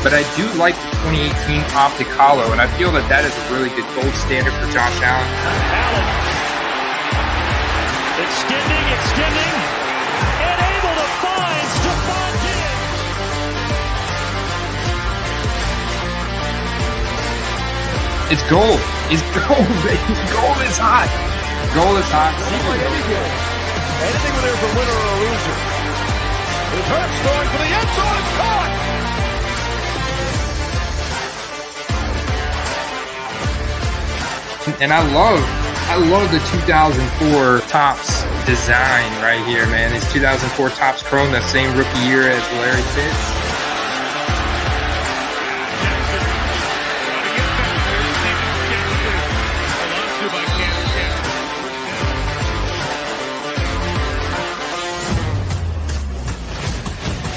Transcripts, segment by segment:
but I do like the 2018 Optic Hollow, and I feel that that is a really good gold standard for Josh Allen. Extending, and able to find Stephon Diggs. It's gold. It's gold, baby. Gold is hot. Gold is hot. Anything when there's a winner or a loser. His Hurts going for the end zone. It's caught. And I love the 2004 Topps design right here, man. These 2004 Topps Chrome, that same rookie year as Larry Fitz.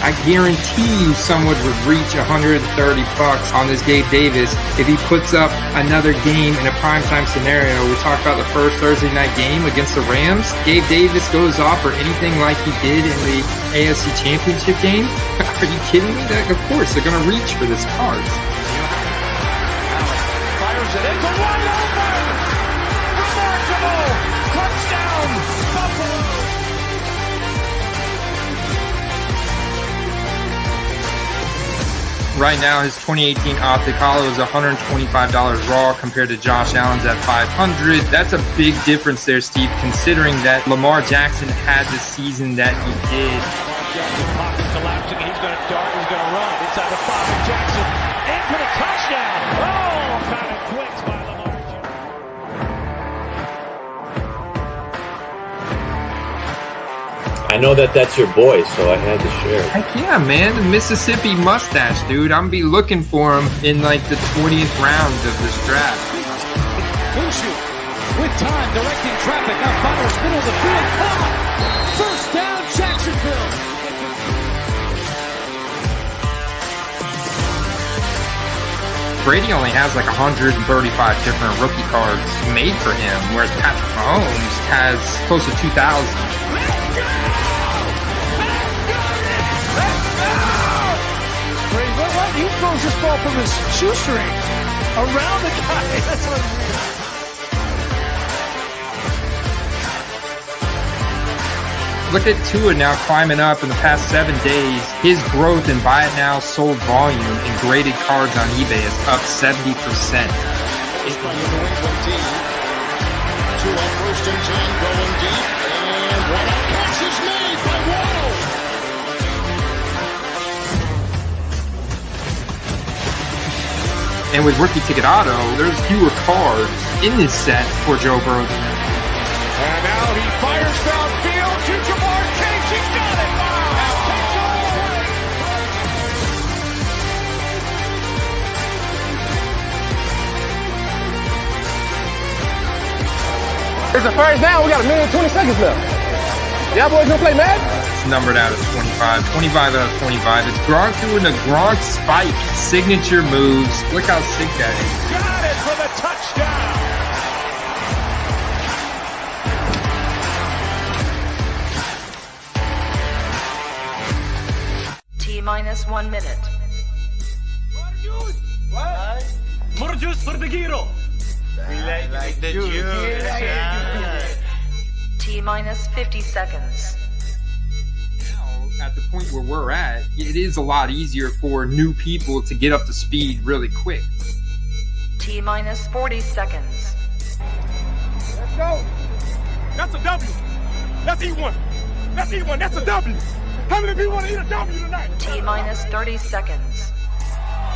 I guarantee you someone would reach $130 on this Gabe Davis if he puts up another game in a primetime scenario. We talked about the first Thursday night game against the Rams. Gabe Davis goes off for anything like he did in the AFC Championship game. Are you kidding me? Of course, they're going to reach for this card. Fires it into wide open. Remarkable. Touchdown, Buffalo. Right now, his 2018 Optic Hollow is $125 raw compared to Josh Allen's at $500. That's a big difference there, Steve, considering that Lamar Jackson had the season that he did. Jackson pocket collapsing. He's going to dart. He's going to run. Inside the 5. Jackson in for the touchdown. Oh, kind of quick by Lamar Jackson. I know that that's your boy, so I had to share it. Heck yeah, man. The Mississippi mustache, dude. I'm going to be looking for him in like the 20th round of this draft. Luciu with time, directing traffic. Now fires middle of the field. Caught. First down, Jacksonville. Brady only has like 135 different rookie cards made for him, whereas Patrick Mahomes has close to 2,000. He throws this ball from his shoestring around the guy. That's what Look at Tua now climbing up in the past 7 days. His growth in buy it now, sold volume in graded cards on eBay is up 70%. Two on first and 10, going deep, and one out catch is made by Waddle. And with Rookie Ticket Auto, there's fewer cards in this set for Joe Burrow. And now he fires downfield to Jamar Chase. He's got it. Wow. Takes all away. It's a first down. We got 1:20 seconds left. Y'all boys gonna play Madden? It's numbered out of 25. 25 out of 25. It's Gronk doing the Gronk spike signature moves. Look how sick that is. Got it for the touchdown. T-minus 1 minute. More juice for the gyro. Like the juice. T-minus 50 seconds. Now, at the point where we're at, it is a lot easier for new people to get up to speed really quick. T-minus 40 seconds. Let's go. That's a W. That's E1. That's E1. That's a W. How many people want to eat a W tonight? T-minus 30 seconds.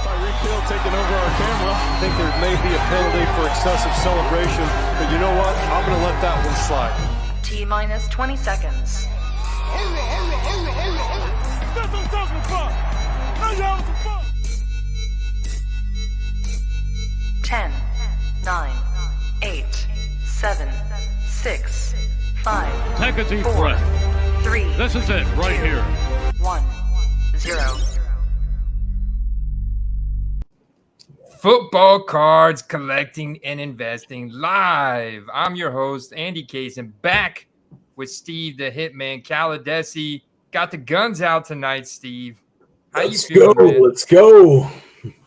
Tyreek Hill taking over our camera. I think there may be a penalty for excessive celebration, but you know what? I'm going to let that one slide. T-minus 20 seconds. That's what I'm talking about. Now you having some fun. 10, 9, 8, 7, 6, 5, Take a deep 4, breath. 3, This is it right 2, here. 1, 0. Football cards, collecting and investing live. I'm your host, Andy Case, and back with Steve the Hitman Caladesi. Got the guns out tonight, Steve. How you feeling, man? Let's go.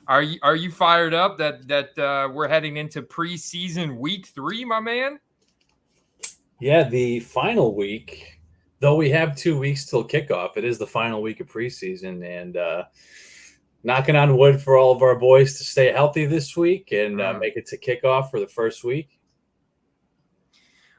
Are you fired up that we're heading into preseason week 3, my man? Yeah, the final week. Though we have 2 weeks till kickoff, it is the final week of preseason, and knocking on wood for all of our boys to stay healthy this week and make it to kickoff for the first week.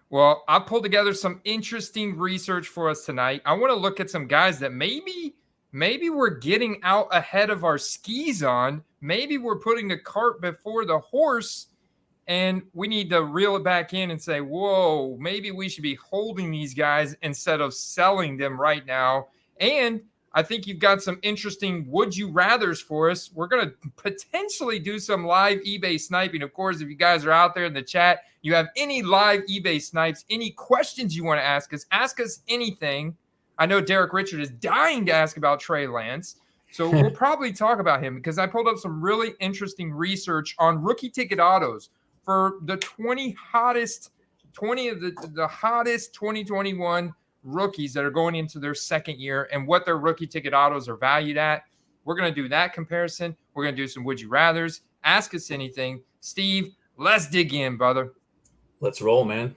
Well, I pulled together some interesting research for us tonight. I want to look at some guys that maybe we're getting out ahead of our skis on. Maybe we're putting the cart before the horse, and we need to reel it back in and say, whoa, maybe we should be holding these guys instead of selling them right now. And I think you've got some interesting would you rathers for us. We're going to potentially do some live eBay sniping. Of course, if you guys are out there in the chat, you have any live eBay snipes, any questions you want to ask us anything. I know Derek Richard is dying to ask about Trey Lance. So we'll probably talk about him because I pulled up some really interesting research on rookie ticket autos for the 20 of the hottest 2021 rookies that are going into their second year and what their rookie ticket autos are valued at. We're going to do that comparison. We're going to do some would you rathers. Ask us anything. Steve, let's dig in, brother. Let's roll, man.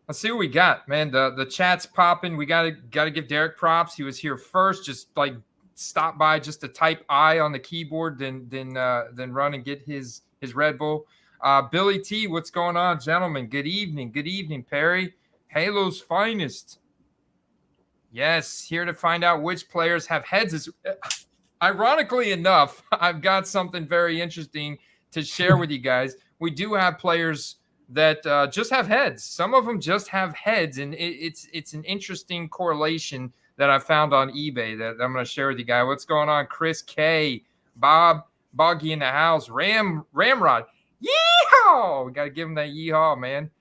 Let's see what we got, man. The chat's popping. We gotta give Derek props. He was here first, just like stop by just to type I on the keyboard, then run and get his Red Bull. Billy T, what's going on, gentlemen? Good evening, Perry. Halo's finest. Yes, here to find out which players have heads. Ironically enough, I've got something very interesting to share with you guys. We do have players that just have heads. Some of them just have heads, and it's an interesting correlation that I found on eBay that I'm going to share with you guys. What's going on? Chris K, Bob, Boggy in the house, Ramrod. Yeehaw! We got to give him that yeehaw, man.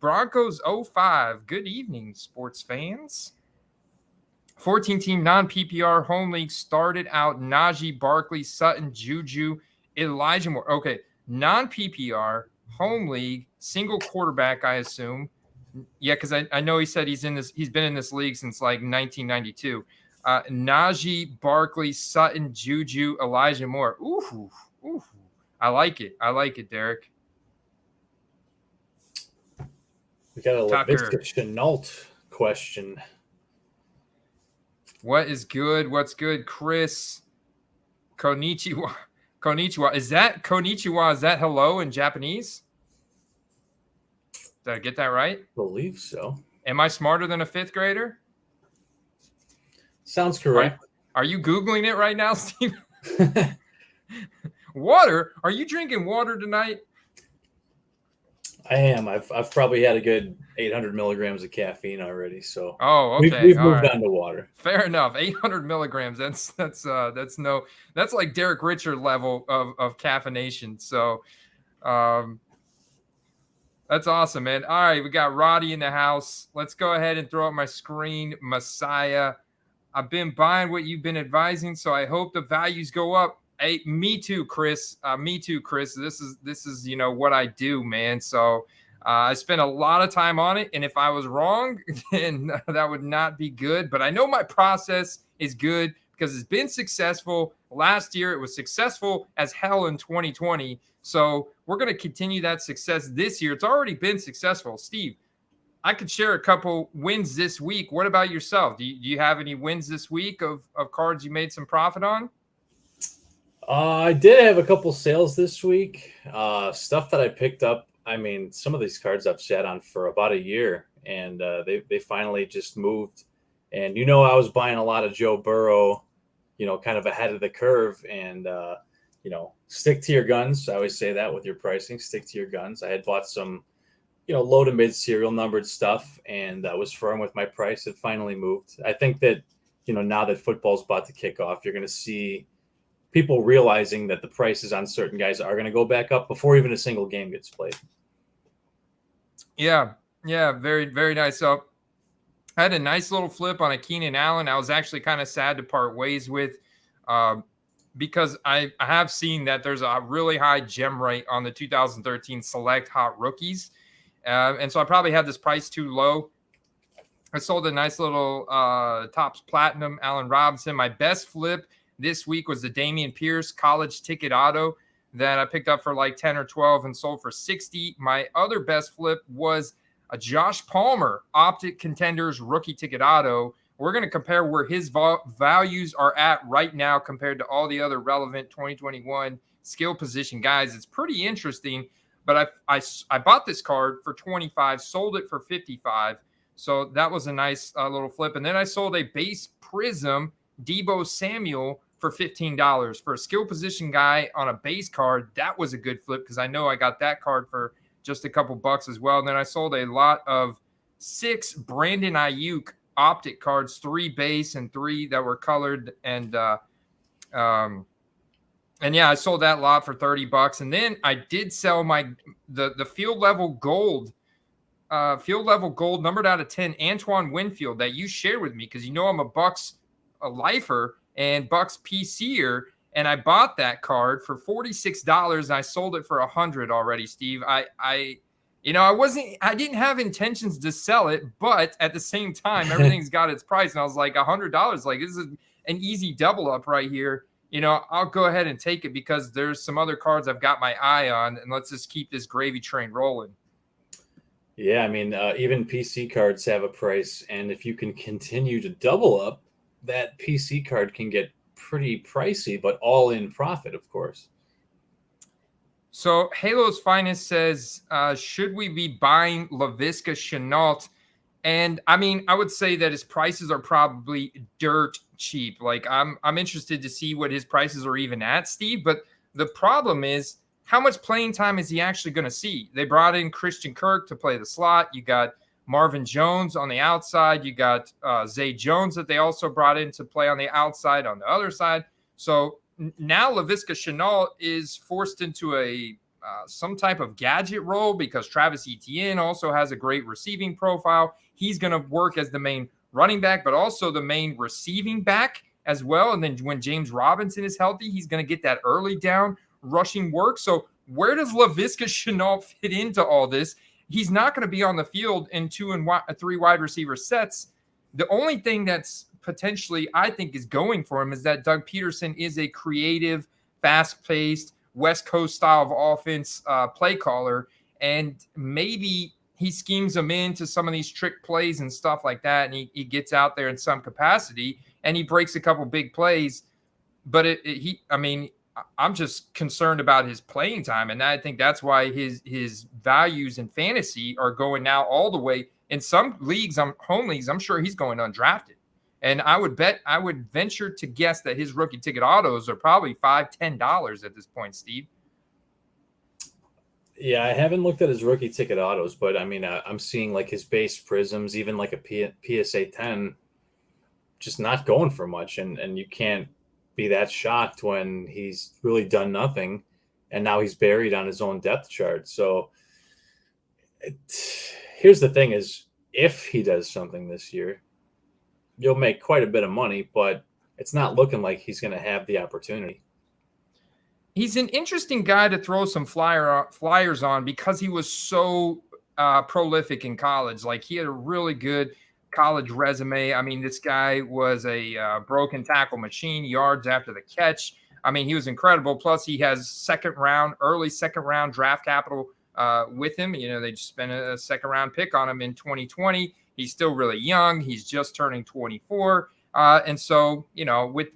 Broncos 05. Good evening, sports fans. 14-team non-PPR home league started out Najee, Barkley, Sutton, Juju, Elijah Moore. Okay, non-PPR home league, single quarterback, I assume. Yeah, because I know he said he's been in this league since like 1992. Najee, Barkley, Sutton, Juju, Elijah Moore. Ooh. I like it, Derek. We got a Laviska Shenault question. What is good? What's good, Chris? Konnichiwa. Is that konnichiwa? Is that hello in Japanese? Did I get that right? I believe so. Am I smarter than a fifth grader? Sounds correct. Are you Googling it right now, Steve? Water? Are you drinking water tonight? I am. I've probably had a good 800 milligrams of caffeine already. So okay. We've moved on to water. Fair enough. 800 milligrams. That's like Derek Richard level of caffeination. So that's awesome, man. All right, we got Roddy in the house. Let's go ahead and throw up my screen. Messiah. I've been buying what you've been advising, so I hope the values go up. Hey, me too, Chris. This is what I do, man. So I spent a lot of time on it, and if I was wrong, then that would not be good. But I know my process is good because it's been successful. Last year, it was successful as hell in 2020. So we're going to continue that success this year. It's already been successful. Steve, I could share a couple wins this week. What about yourself? Do you have any wins this week of cards you made some profit on? I did have a couple sales this week. Stuff that I picked up. I mean, some of these cards I've sat on for about a year, and they finally just moved. And I was buying a lot of Joe Burrow, kind of ahead of the curve. And stick to your guns. I always say that with your pricing. Stick to your guns. I had bought some, low to mid serial numbered stuff, and I was firm with my price. It finally moved. I think that now that football's about to kick off, you're going to see people realizing that the prices on certain guys are going to go back up before even a single game gets played. Yeah, very, very nice. So I had a nice little flip on a Keenan Allen. I was actually kind of sad to part ways with because I have seen that there's a really high gem rate on the 2013 select hot rookies. And so I probably had this price too low. I sold a nice little Topps Platinum Allen Robinson. My best flip this week was the Dameon Pierce college ticket auto that I picked up for like 10 or 12 and sold for 60. My other best flip was a Josh Palmer Optic Contenders rookie ticket auto. We're going to compare where his values are at right now compared to all the other relevant 2021 skill position guys. It's pretty interesting, but I bought this card for 25, sold it for 55. So that was a nice little flip. And then I sold a base Prism Deebo Samuel for $15 for a skill position guy on a base card. That was a good flip because I know I got that card for just a couple bucks as well. And then I sold a lot of 6 Brandon Ayuk Optic cards, 3 base and 3 that were colored. And yeah, I sold that lot for $30. And then I did sell the field level gold numbered out of 10 Antoine Winfield that you shared with me because you know I'm a Bucks lifer and Bucks PCer, and I bought that card for $46 and I sold it for $100 already, Steve. I didn't have intentions to sell it, but at the same time, everything's got its price, and I was like $100. Like, this is an easy double up right here. You know, I'll go ahead and take it because there's some other cards I've got my eye on, and let's just keep this gravy train rolling. Yeah, I mean, even PC cards have a price, and if you can continue to double up, that PC card can get pretty pricey, but all in profit, of course. So Halo's Finest says, should we be buying Laviska Shenault? And I mean, I would say that his prices are probably dirt cheap. Like I'm interested to see what his prices are even at, Steve. But the problem is, how much playing time is he actually going to see? They brought in Christian Kirk to play the slot. You got Marvin Jones on the outside. You got Zay Jones that they also brought in to play on the outside on the other side. So now Laviska Shenault is forced into a some type of gadget role because Travis Etienne also has a great receiving profile. He's going to work as the main running back, but also the main receiving back as well. And then when James Robinson is healthy, he's going to get that early down rushing work. So where does Laviska Shenault fit into all this? He's not going to be on the field in 2 and 3 wide receiver sets. The only thing that's potentially, I think, is going for him is that Doug Peterson is a creative, fast-paced, West Coast style of offense play caller, and maybe he schemes them into some of these trick plays and stuff like that, and he gets out there in some capacity, and he breaks a couple big plays. But I'm just concerned about his playing time, and I think that's why his values in fantasy are going now all the way. In some leagues, home leagues, I'm sure he's going undrafted. And I would venture to guess that his rookie ticket autos are probably $5, $10 at this point, Steve. Yeah, I haven't looked at his rookie ticket autos, but I mean, I'm seeing like his base prisms, even like a PSA 10, just not going for much. And you can't be that shocked when he's really done nothing and now he's buried on his own depth chart. So here's the thing is, if he does something this year, you'll make quite a bit of money, but it's not looking like he's going to have the opportunity. He's an interesting guy to throw some flyers on because he was so prolific in college. Like, he had a really good college resume. I mean, this guy was a broken tackle machine, yards after the catch. I mean, he was incredible. Plus, he has early second round draft capital with him. You know, they just spent a second round pick on him in 2020. He's still really young. He's just turning 24. And so, you know, with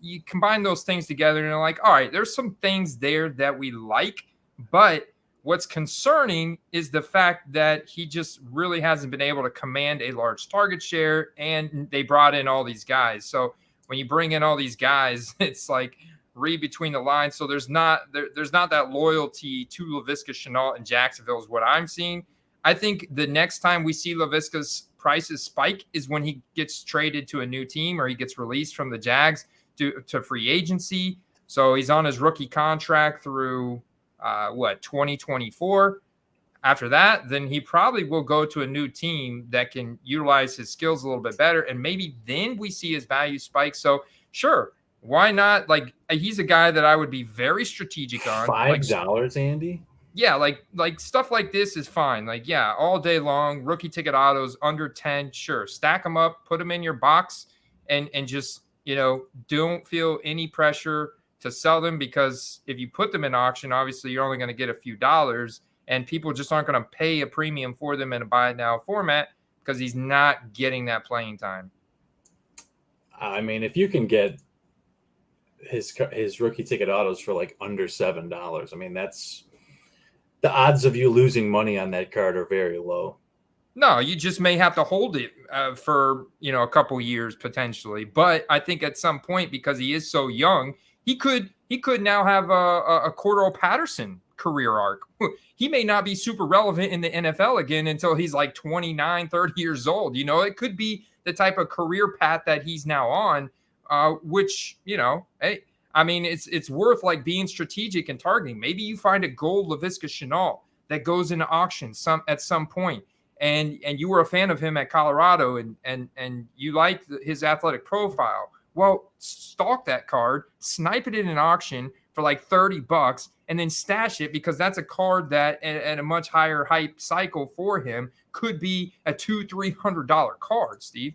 you combine those things together and you're like, all right, there's some things there that we like, but what's concerning is the fact that he just really hasn't been able to command a large target share, and they brought in all these guys. So when you bring in all these guys, it's like read between the lines. So there's not that loyalty to Laviska Shenault in Jacksonville is what I'm seeing. I think the next time we see Laviska's prices spike is when he gets traded to a new team or he gets released from the Jags to free agency. So he's on his rookie contract through 2024. After that, then he probably will go to a new team that can utilize his skills a little bit better, and maybe then we see his value spike. So sure, why not? Like, he's a guy that I would be very strategic on. $5, Andy? yeah, like stuff like this is fine. Like, yeah, all day long, rookie ticket autos under 10, sure. Stack them up, put them in your box, and just, don't feel any pressure to sell them, because if you put them in auction, obviously you're only going to get a few dollars, and people just aren't going to pay a premium for them in a buy it now format because he's not getting that playing time. I mean, if you can get his rookie ticket autos for like under $7, I mean, that's the odds of you losing money on that card are very low. No, you just may have to hold it for, a couple years potentially. But I think at some point, because he is so young, he could now have a Cordell Patterson career arc. He may not be super relevant in the NFL again until he's like 29, 30 years old. It could be the type of career path that he's now on, which, hey, I mean, it's worth like being strategic and targeting. Maybe you find a gold Laviska Shenault that goes into auction at some point, and you were a fan of him at Colorado, and you liked his athletic profile. Well, stalk that card, snipe it in an auction for like $30, and then stash it, because that's a card that at a much higher hype cycle for him could be a $200-$300 card, Steve.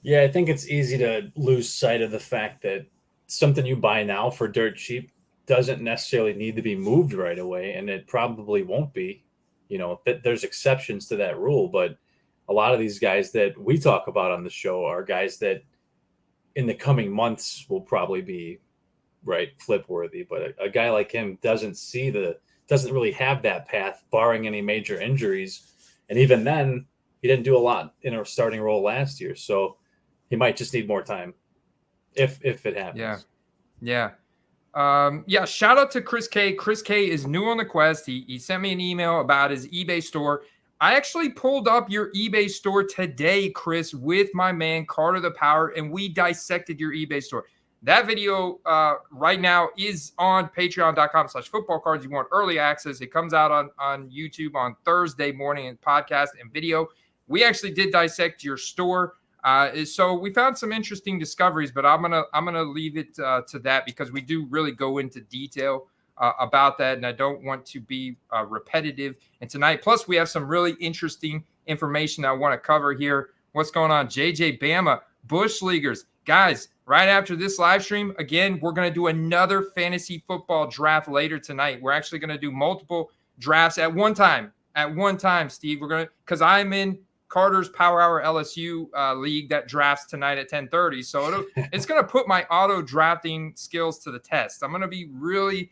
Yeah, I think it's easy to lose sight of the fact that something you buy now for dirt cheap doesn't necessarily need to be moved right away, and it probably won't be. There's exceptions to that rule, but a lot of these guys that we talk about on the show are guys that in the coming months will probably be flip worthy. But a guy like him doesn't really have that path, barring any major injuries. And even then, he didn't do a lot in a starting role last year, so he might just need more time if it happens. Yeah. Shout out to Chris K. Chris K is new on the quest. He sent me an email about his eBay store. I actually pulled up your eBay store today, Chris, with my man Carter the Power, and we dissected your eBay store. That video right now is on patreon.com/footballcards. You want early access. It comes out on YouTube on Thursday morning in podcast and video. We actually did dissect your store. So we found some interesting discoveries, but I'm gonna leave it to that, because we do really go into detail about that, and I don't want to be repetitive. And tonight, plus we have some really interesting information I want to cover here. What's going on, JJ Bama, Bush Leaguers, guys? Right after this live stream, again, we're going to do another fantasy football draft later tonight. We're actually going to do multiple drafts at one time. Steve, because I'm in Carter's Power Hour LSU league that drafts tonight at 10:30. So it's going to put my auto drafting skills to the test. I'm going to be really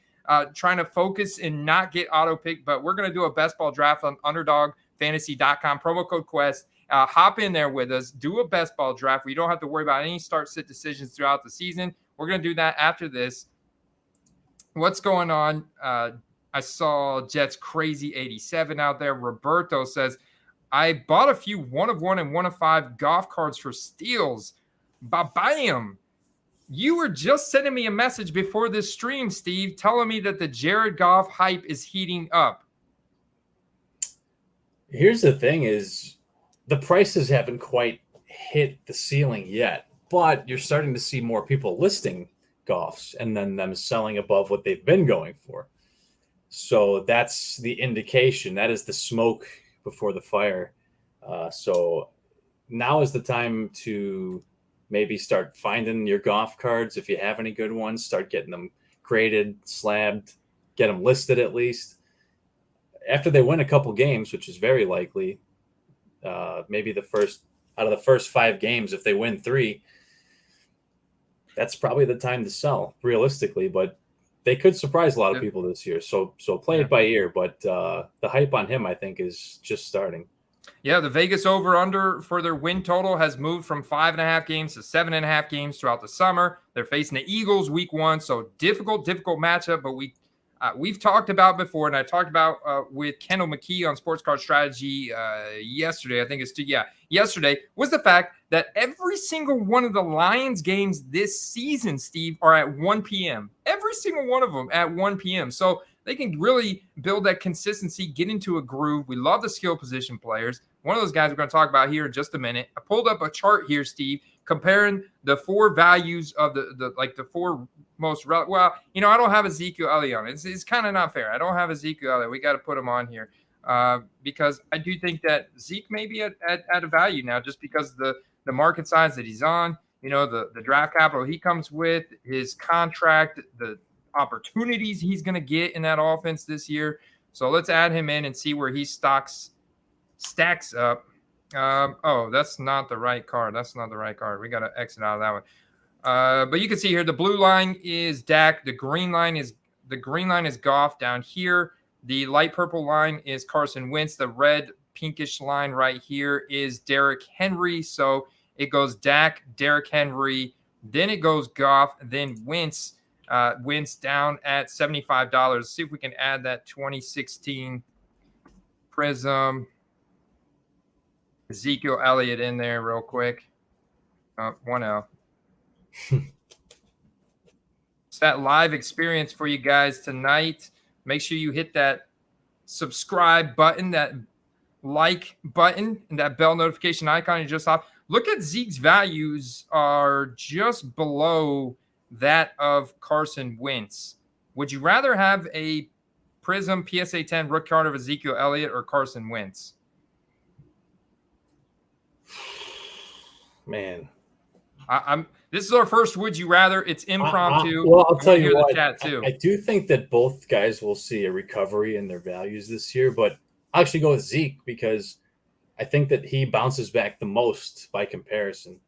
trying to focus and not get auto picked, but we're going to do a best ball draft on underdogfantasy.com, promo code Quest. Hop in there with us, do a best ball draft where you don't have to worry about any start-sit decisions throughout the season. We're going to do that after this. What's going on? I saw Jets Crazy 87 out there. Roberto says, I bought a few 1 of 1 and 1 of 5 golf cards for steals. Bam! You were just sending me a message before this stream, Steve, telling me that the Jared Goff hype is heating up. Here's the thing is, the prices haven't quite hit the ceiling yet, but you're starting to see more people listing Goffs and then them selling above what they've been going for. So that's the indication. That is the smoke before the fire. So now is the time to maybe start finding your Goff cards. If you have any good ones, start getting them graded, slabbed, get them listed at least. After they win a couple games, which is very likely, maybe out of the first 5 games, if they win 3, that's probably the time to sell, realistically. But they could surprise a lot of people this year. So play it by ear. But the hype on him, I think, is just starting. Yeah, the Vegas over-under for their win total has moved from 5.5 games to 7.5 games throughout the summer. They're facing the Eagles week 1, so difficult matchup. But we've talked about before, and I talked about with Kendall McKee on Sports Card Strategy yesterday. I think yesterday was the fact that every single one of the Lions games this season, Steve, are at 1 p.m. Every single one of them at 1 p.m. So they can really build that consistency, get into a groove. We love the skill position players. One of those guys we're going to talk about here in just a minute. I pulled up a chart here, Steve, comparing the 4 values of the 4 most relevant. Well, I don't have Ezekiel Elliott on it. It's kind of not fair. I don't have Ezekiel Elliott. We got to put him on here because I do think that Zeke may be at a value now just because the market size that he's on, the draft capital he comes with, his contract, the opportunities he's going to get in that offense this year. So let's add him in and see where he stacks up. That's not the right card. We got to exit out of that one. But you can see here the blue line is Dak. The green line is Goff down here. The light purple line is Carson Wentz. The red pinkish line right here is Derrick Henry. So it goes Dak, Derrick Henry, then it goes Goff, then Wentz. Wentz down at $75. See if we can add that 2016 Prism Ezekiel Elliott in there real quick. 1L. It's that live experience for you guys tonight. Make sure you hit that subscribe button, that like button, and that bell notification icon you just saw. Look at Zeke's values are just below that of Carson Wentz. Would you rather have a Prism PSA 10 rookie card of Ezekiel Elliott or Carson Wentz? Man, this is our first Would You Rather. It's impromptu. Well, I'll tell you what. The chat too. I do think that both guys will see a recovery in their values this year, but I'll actually go with Zeke because I think that he bounces back the most by comparison.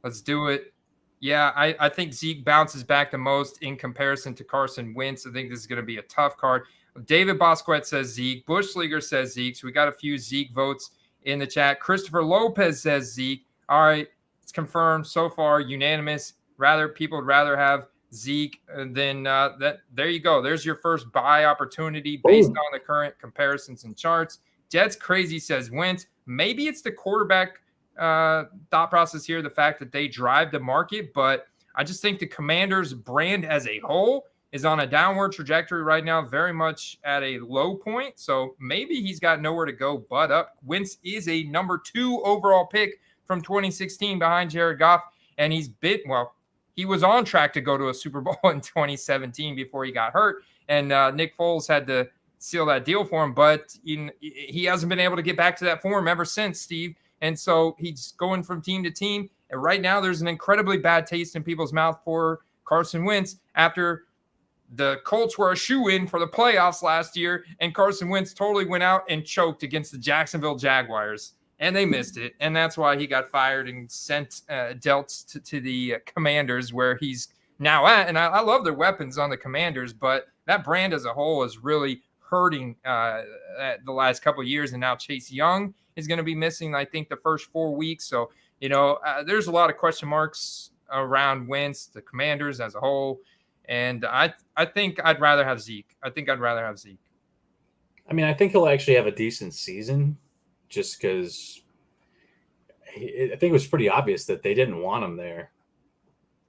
Let's do it. Yeah, I think Zeke bounces back the most in comparison to Carson Wentz. I think this is going to be a tough card. David Bosquet says Zeke. Bushleaguer says Zeke. So we got a few Zeke votes in the chat. Christopher Lopez says Zeke. All right, it's confirmed so far, unanimous. People would rather have Zeke than that. There you go. There's your first buy opportunity based on the current comparisons and charts. Jed's Crazy says Wentz. Maybe it's the quarterback thought process here, the fact that they drive the market, but I just think the Commanders brand as a whole is on a downward trajectory right now, very much at a low point. So maybe he's got nowhere to go but up. Wentz is a number 2 overall pick from 2016 behind Jared Goff, and he was on track to go to a Super Bowl in 2017 before he got hurt, and Nick Foles had to seal that deal for him, but he hasn't been able to get back to that form ever since, Steve. And so he's going from team to team. And right now there's an incredibly bad taste in people's mouth for Carson Wentz after the Colts were a shoe-in for the playoffs last year, and Carson Wentz totally went out and choked against the Jacksonville Jaguars, and they missed it. And that's why he got fired and sent dealt to the Commanders, where he's now at. And I love their weapons on the Commanders, but that brand as a whole is really hurting the last couple of years. And now Chase Young is going to be missing, I think, the first 4 weeks. So, there's a lot of question marks around Wentz, the Commanders as a whole. And I think I'd rather have Zeke. I mean, I think he'll actually have a decent season just because I think it was pretty obvious that they didn't want him there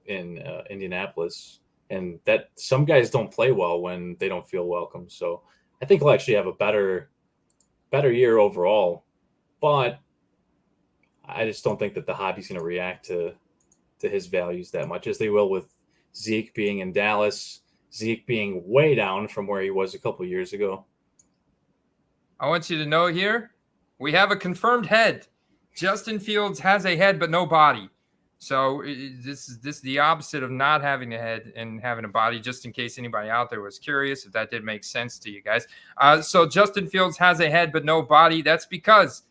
in Indianapolis, and that some guys don't play well when they don't feel welcome. So I think he'll actually have a better year overall, but I just don't think that the hobby's going to react to his values that much as they will with Zeke being in Dallas, Zeke being way down from where he was a couple years ago. I want you to know here, we have a confirmed head. Justin Fields has a head but no body. So this is the opposite of not having a head and having a body, just in case anybody out there was curious if that did make sense to you guys. So Justin Fields has a head but no body. That's because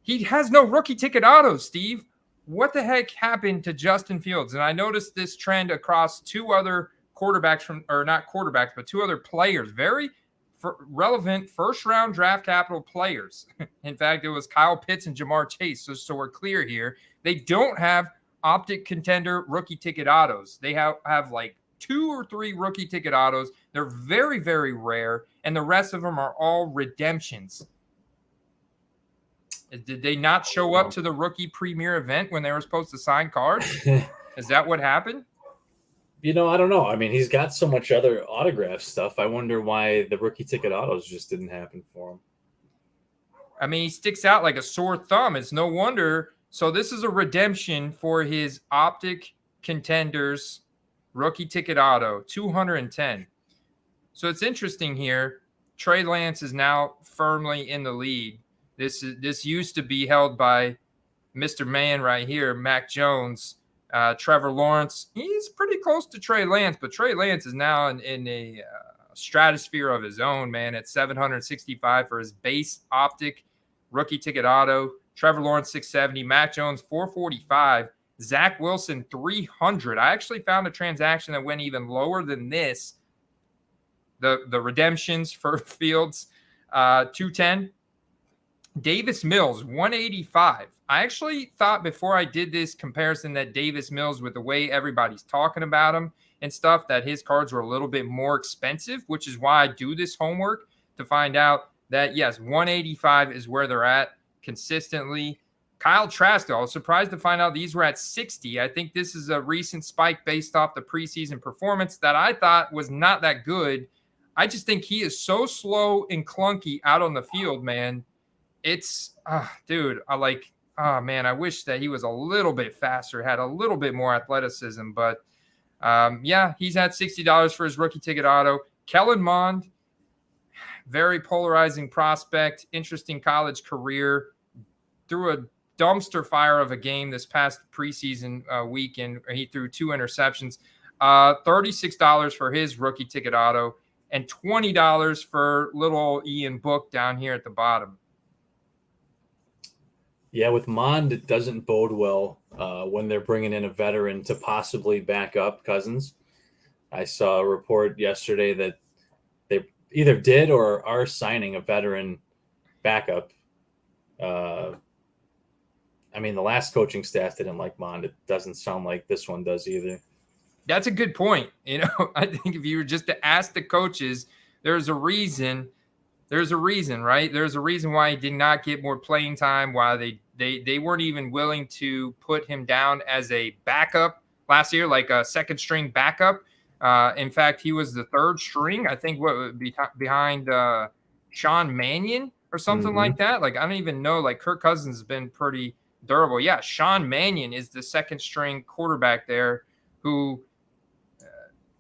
he has no rookie ticket autos, Steve. What the heck happened to Justin Fields? And I noticed this trend across two other quarterbacks but two other players, very relevant first-round draft capital players. In fact, it was Kyle Pitts and Jamar Chase. So we're clear here. They don't have optic contender rookie ticket autos. They have like 2 or 3 rookie ticket autos. They're very, very rare, and the rest of them are all redemptions. Did they not show up to the rookie premier event when they were supposed to sign cards? Is that what happened? I don't know. I mean, he's got so much other autograph stuff. I wonder why the rookie ticket autos just didn't happen for him. I mean, he sticks out like a sore thumb. It's no wonder So this is a redemption for his Optic Contenders rookie ticket auto, 210. So it's interesting here. Trey Lance is now firmly in the lead. This used to be held by Mr. Man right here, Mac Jones. Trevor Lawrence, he's pretty close to Trey Lance, but Trey Lance is now in a stratosphere of his own, man, at 765 for his base Optic rookie ticket auto. Trevor Lawrence, 670. Mac Jones, 445. Zach Wilson, 300. I actually found a transaction that went even lower than this. The redemptions for Fields, 210. Davis Mills, 185. I actually thought before I did this comparison that Davis Mills, with the way everybody's talking about him and stuff, that his cards were a little bit more expensive, which is why I do this homework to find out that, yes, 185 is where they're at consistently. Kyle Trask, though, I was surprised to find out these were at 60. I think this is a recent spike based off the preseason performance that I thought was not that good. I just think he is so slow and clunky out on the field, man. It's, dude, I wish that he was a little bit faster, had a little bit more athleticism. But, yeah, he's at $60 for his rookie ticket auto. Kellen Mond, very polarizing prospect, interesting college career. Threw a dumpster fire of a game this past preseason weekend. He threw 2 interceptions. $36 for his rookie ticket auto. And $20 for little Ian Book down here at the bottom. Yeah, with Mond, it doesn't bode well when they're bringing in a veteran to possibly back up Cousins. I saw a report yesterday that they either did or are signing a veteran backup. The last coaching staff didn't like Mond. It doesn't sound like this one does either. That's a good point. I think if you were just to ask the coaches, there's a reason, right? There's a reason why he did not get more playing time, why they weren't even willing to put him down as a backup last year, like a second string backup. In fact, he was the third string, I think, what would be behind Sean Mannion or something like that. Like, I don't even know. Like, Kirk Cousins has been pretty durable. Yeah, Sean Mannion is the second string quarterback there who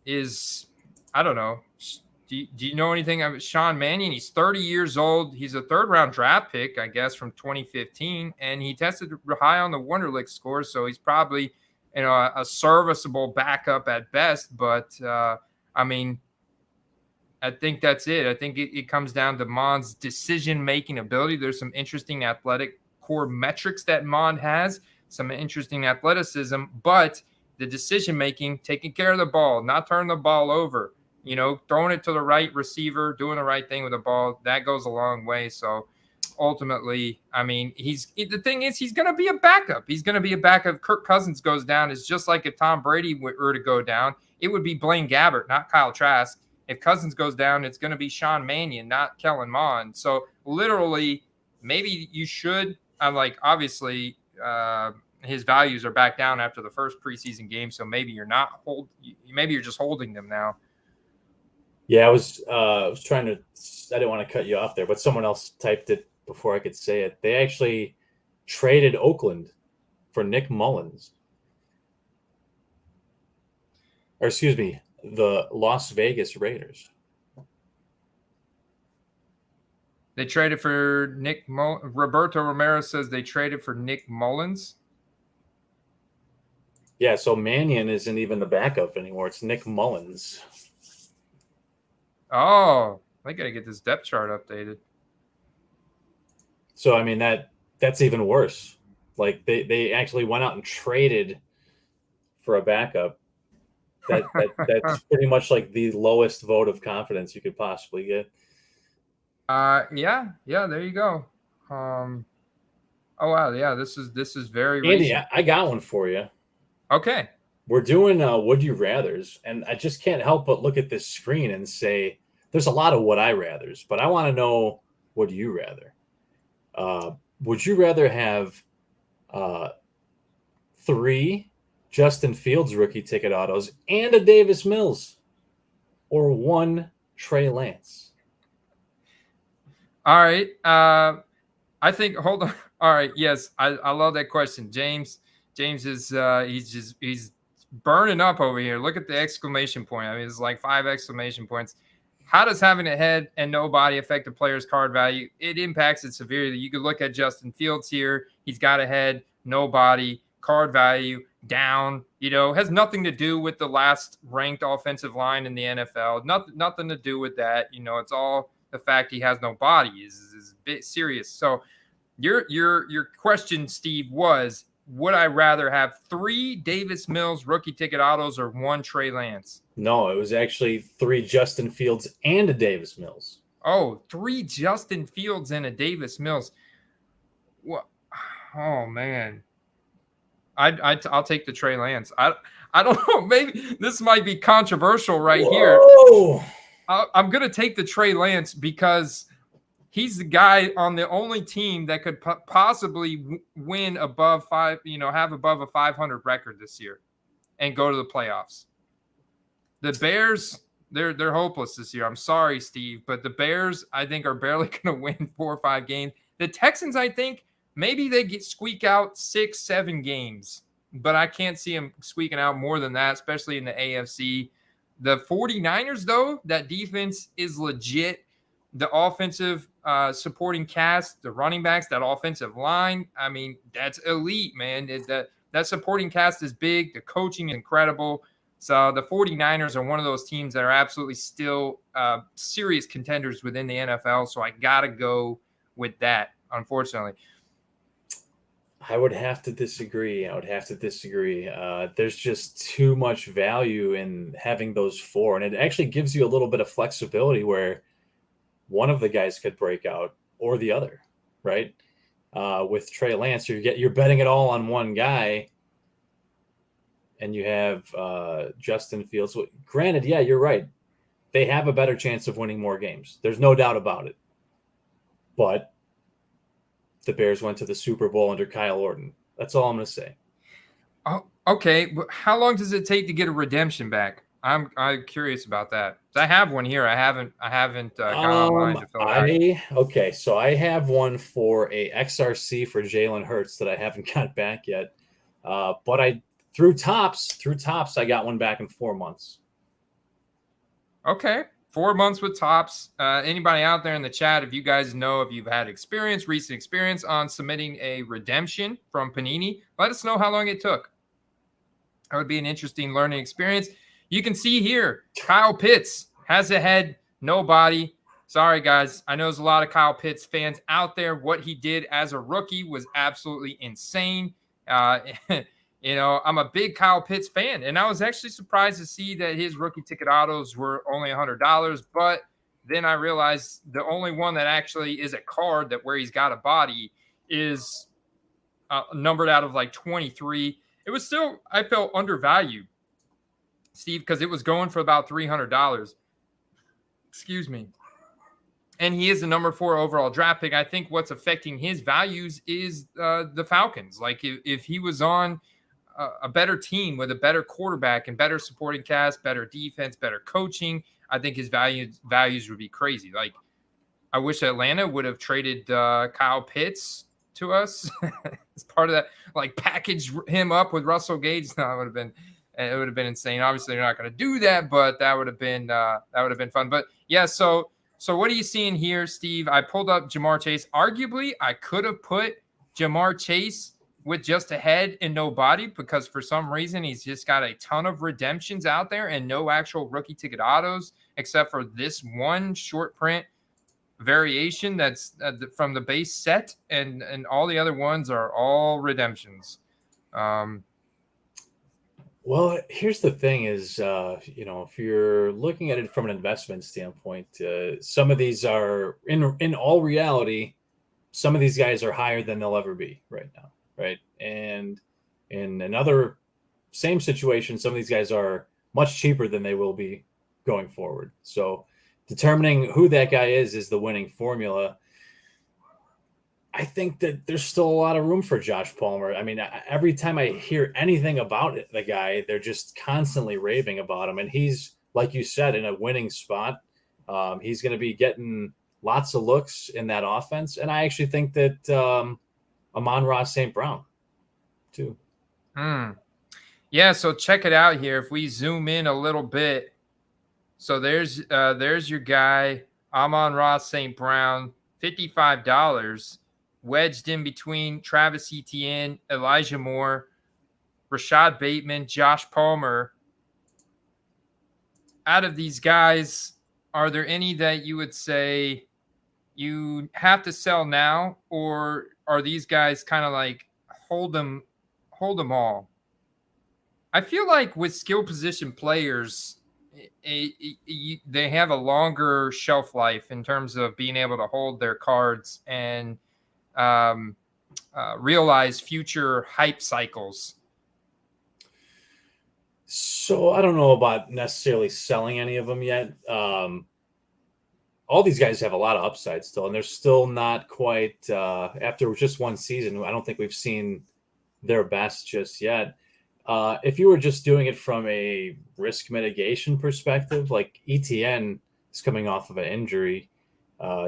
is, I don't know. Do you know anything about Sean Mannion? He's 30 years old. He's a third-round draft pick, I guess, from 2015, and he tested high on the Wonderlic score, so he's probably a serviceable backup at best. But, I think that's it. I think it comes down to Mond's decision-making ability. There's some interesting athletic core metrics that Mond has, some interesting athleticism, but the decision-making, taking care of the ball, not turning the ball over, throwing it to the right receiver, doing the right thing with the ball, that goes a long way. So ultimately, the thing is, he's going to be a backup. He's going to be a backup. Kirk Cousins goes down. It's just like if Tom Brady were to go down, it would be Blaine Gabbert, not Kyle Trask. If Cousins goes down, it's going to be Sean Mannion, not Kellen Mond. So literally, maybe you should, obviously, his values are back down after the first preseason game, so maybe you're just holding them now. Yeah, I was trying to. I didn't want to cut you off there, but someone else typed it before I could say it. They actually traded Oakland for Nick Mullins, or excuse me, the Las Vegas Raiders. They traded for Roberto Romero says they traded for Nick Mullins. Yeah, so Mannion isn't even the backup anymore. It's Nick Mullins. Oh, I got to get this depth chart updated. So, that's even worse. Like, they actually went out and traded for a backup. That's pretty much like the lowest vote of confidence you could possibly get. Yeah, there you go. Oh, wow, yeah, this is very Andy, recent. I got one for you. Okay. We're doing Would You Rathers, and I just can't help but look at this screen and say there's a lot of Would I Rathers, but I want to know, would you rather? Would you rather have 3 Justin Fields rookie ticket autos and a Davis Mills, or 1 Trey Lance? All right. I think, hold on. All right. Yes, I love that question. James is he's burning up over here. Look at the exclamation point. I mean, it's like 5 exclamation points. How does having a head and no body affect a player's card value? It impacts it severely. You could look at Justin Fields here. He's got a head, no body, card value down. Has nothing to do with the last ranked offensive line in the NFL. Nothing to do with that. It's all the fact he has no body is a bit serious. So your question, Steve, was, would I rather have 3 Davis Mills rookie ticket autos or 1 Trey Lance? No, it was actually 3 Justin Fields and a Davis Mills. Oh, 3 Justin Fields and a Davis Mills. What? Oh man, I'll take the Trey Lance. I don't know. Maybe this might be controversial right here. I'm gonna take the Trey Lance because he's the guy on the only team that could possibly win above 5. Have above a 500 record this year, and go to the playoffs. The Bears, they're hopeless this year. I'm sorry, Steve, but the Bears, I think, are barely going to win 4 or 5 games. The Texans, I think, maybe they squeak out 6, 7 games, but I can't see them squeaking out more than that, especially in the AFC. The 49ers, though, that defense is legit. The offensive supporting cast, the running backs, that offensive line, I mean, that's elite, man. That supporting cast is big. The coaching is incredible. So the 49ers are one of those teams that are absolutely still serious contenders within the NFL. So I got to go with that, unfortunately. I would have to disagree. There's just too much value in having those 4. And it actually gives you a little bit of flexibility where one of the guys could break out or the other, right? With Trey Lance, you're betting it all on one guy. And you have Justin Fields. Granted, yeah, you're right. They have a better chance of winning more games. There's no doubt about it. But the Bears went to the Super Bowl under Kyle Orton. That's all I'm going to say. Oh, okay. How long does it take to get a redemption back? I'm curious about that. I have one here. I haven't gone online to fill it out. Okay, so I have one for a XRC for Jalen Hurts that I haven't got back yet. But Through Tops, I got one back in 4 months. Okay. 4 months with Tops. Anybody out there in the chat, if you guys know if you've had recent experience on submitting a redemption from Panini, let us know how long it took. That would be an interesting learning experience. You can see here, Kyle Pitts has a head, no body. Sorry, guys. I know there's a lot of Kyle Pitts fans out there. What he did as a rookie was absolutely insane. I'm a big Kyle Pitts fan, and I was actually surprised to see that his rookie ticket autos were only $100. But then I realized the only one that actually is a card that where he's got a body is numbered out of like 23. It was still, I felt, undervalued, Steve, because it was going for about $300. Excuse me. And he is the number 4 overall draft pick. I think what's affecting his values is the Falcons. Like if he was on a better team with a better quarterback and better supporting cast, better defense, better coaching, I think his values would be crazy. Like I wish Atlanta would have traded Kyle Pitts to us as part of that, like package him up with Russell Gage. No, it would have been insane. Obviously they're not going to do that, but that would have been fun. But yeah, so what are you seeing here, Steve? I pulled up Jamar Chase. Arguably, I could have put Jamar Chase with just a head and no body because for some reason he's just got a ton of redemptions out there and no actual rookie ticket autos except for this one short print variation that's from the base set, and all the other ones are all redemptions. Well, here's the thing is, if you're looking at it from an investment standpoint, some of these are in all reality, some of these guys are higher than they'll ever be right now. Right. And in another same situation, some of these guys are much cheaper than they will be going forward. So determining who that guy is the winning formula. I think that there's still a lot of room for Josh Palmer. I mean, every time I hear anything about the guy, they're just constantly raving about him. And he's, like you said, in a winning spot. He's going to be getting lots of looks in that offense. And I actually think that Amon-Ra St. Brown, too. Yeah, so check it out here. If we zoom in a little bit, so there's your guy, Amon-Ra St. Brown, $55, wedged in between Travis Etienne, Elijah Moore, Rashad Bateman, Josh Palmer. Out of these guys, are there any that you would say you have to sell now, or are these guys kind of like hold them all? I feel like with skill position players, they have a longer shelf life in terms of being able to hold their cards and realize future hype cycles. So I don't know about necessarily selling any of them yet. All these guys have a lot of upside still, and they're still not quite after just one season. I don't think we've seen their best just yet. If you were just doing it from a risk mitigation perspective, like ETN is coming off of an injury,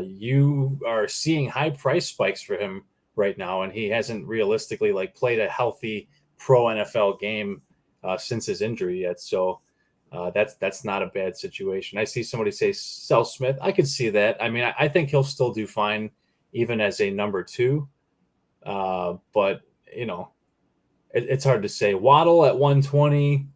you are seeing high price spikes for him right now, and he hasn't realistically like played a healthy pro NFL game since his injury yet. So that's not a bad situation. I see somebody say sell Smith. I could see that. I mean, I think he'll still do fine even as a number 2. But you know, it's hard to say. Waddle at 120,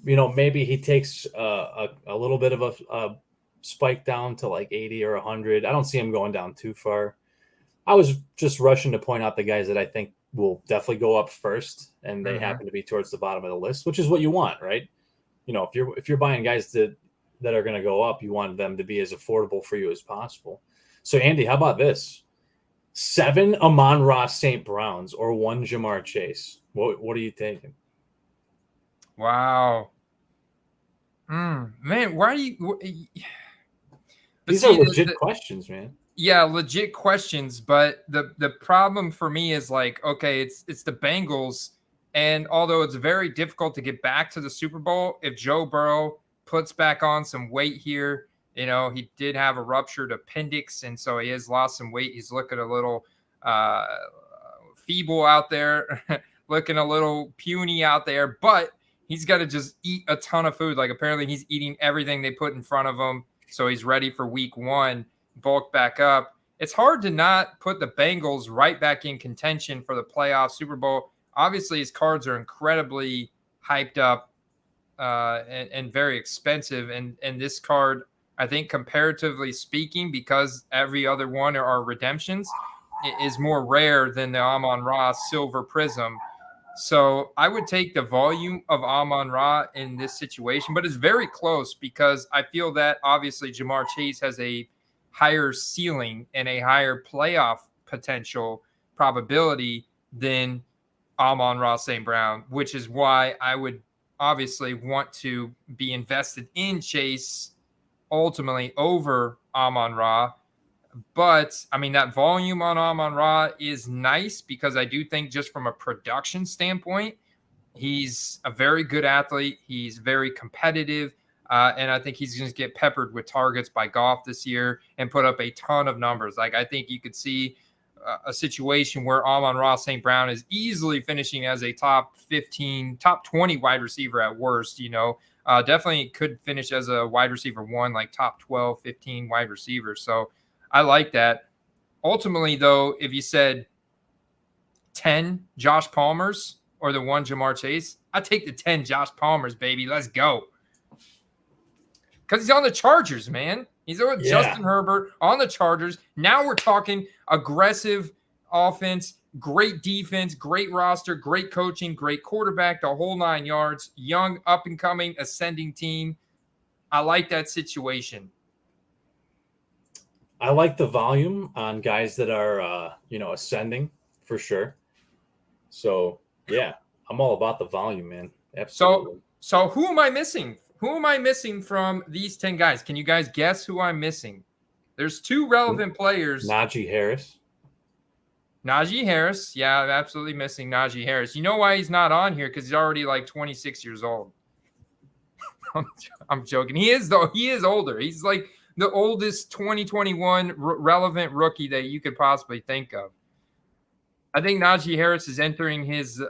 you know, maybe he takes a little bit of a spike down to like 80 or 100. I don't see him going down too far. I was just rushing to point out the guys that I think will definitely go up first, and they happen to be towards the bottom of the list, which is what you want, right? You know, if you're buying guys that are going to go up, you want them to be as affordable for you as possible. So, Andy, how about this? 7 Amon-Ra St. Browns or 1 Jamar Chase. What are you taking? Wow. Man, why do you... These are legit questions, man. Yeah, legit questions, but the problem for me is like, okay, it's the Bengals, and although it's very difficult to get back to the Super Bowl, if Joe Burrow puts back on some weight here, you know, he did have a ruptured appendix, and so he has lost some weight. He's looking a little feeble out there, looking a little puny out there, but he's got to just eat a ton of food. Like apparently he's eating everything they put in front of him, so he's ready for week 1. Bulk back up. It's hard to not put the Bengals right back in contention for the playoff Super Bowl. Obviously, his cards are incredibly hyped up and very expensive. And this card, I think, comparatively speaking, because every other one are redemptions, is more rare than the Amon-Ra Silver Prism. So I would take the volume of Amon-Ra in this situation, but it's very close because I feel that obviously Jamar Chase has a higher ceiling and a higher playoff potential probability than Amon-Ra St. Brown, which is why I would obviously want to be invested in Chase ultimately over Amon-Ra. But I mean, that volume on Amon-Ra is nice because I do think just from a production standpoint, he's a very good athlete. He's very competitive. And I think he's going to get peppered with targets by Goff this year and put up a ton of numbers. Like I think you could see a situation where Amon-Ra St. Brown is easily finishing as a top 15, top 20 wide receiver at worst. You know, definitely could finish as a wide receiver 1, like top 12, 15 wide receiver. So I like that. Ultimately, though, if you said 10 Josh Palmers or the 1 Jamar Chase, I take the 10 Josh Palmers, baby. Let's go. Because he's on the Chargers, man. He's with Justin Herbert on the Chargers. Now we're talking aggressive offense, great defense, great roster, great coaching, great quarterback, the whole 9 yards, young, up-and-coming, ascending team. I like that situation. I like the volume on guys that are, ascending for sure. So, yeah, I'm all about the volume, man. Absolutely. So who am I missing? Who am I missing from these 10 guys? Can you guys guess who I'm missing? There's 2 relevant players. Najee Harris. Yeah, I'm absolutely missing Najee Harris. You know why he's not on here? Because he's already like 26 years old. I'm joking. He is, though. He is older. He's like the oldest 2021 relevant rookie that you could possibly think of. I think Najee Harris is entering his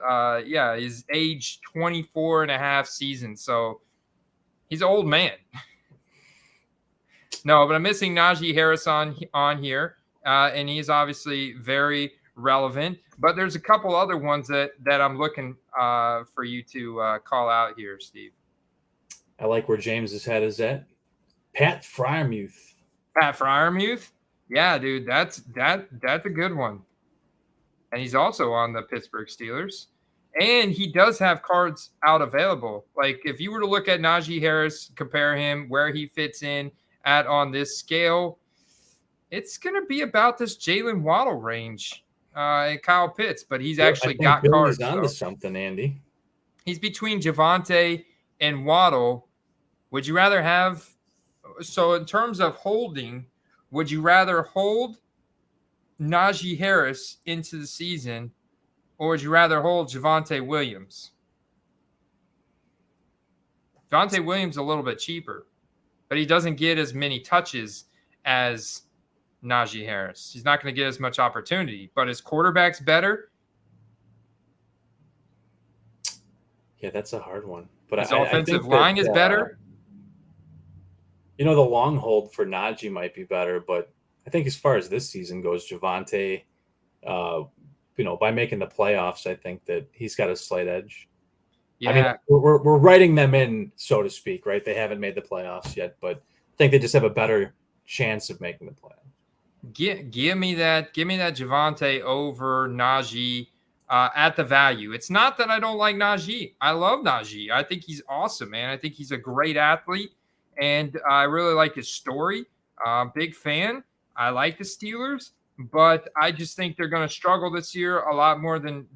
age 24 and a half season. So he's an old man. No, but I'm missing Najee Harris on here. And he's obviously very relevant. But there's a couple other ones that I'm looking for you to call out here, Steve. I like where James's head is at. Pat Freiermuth. Pat Freiermuth? Yeah, dude, that's a good one. And he's also on the Pittsburgh Steelers. And he does have cards out available. Like, if you were to look at Najee Harris, compare him, where he fits in at on this scale, it's going to be about this Jalen Waddle range and Kyle Pitts. But he's actually got cards. He's onto something, Andy. He's between Javonte and Waddle. Would you rather have – so in terms of holding, would you rather hold Najee Harris into the season, or would you rather hold Javonte Williams? Javonte Williams is a little bit cheaper, but he doesn't get as many touches as Najee Harris. He's not going to get as much opportunity, but his quarterback's better. Yeah, that's a hard one. But his offensive line is better. The long hold for Najee might be better, but I think as far as this season goes, Javonte, by making the playoffs, I think that he's got a slight edge. Yeah. I mean, we're writing them in, so to speak, right? They haven't made the playoffs yet, but I think they just have a better chance of making the playoffs. Give me that Javonte over Najee at the value. It's not that I don't like Najee. I love Najee. I think he's awesome, man. I think he's a great athlete, and I really like his story. Big fan. I like the Steelers, but I just think they're going to struggle this year a lot more than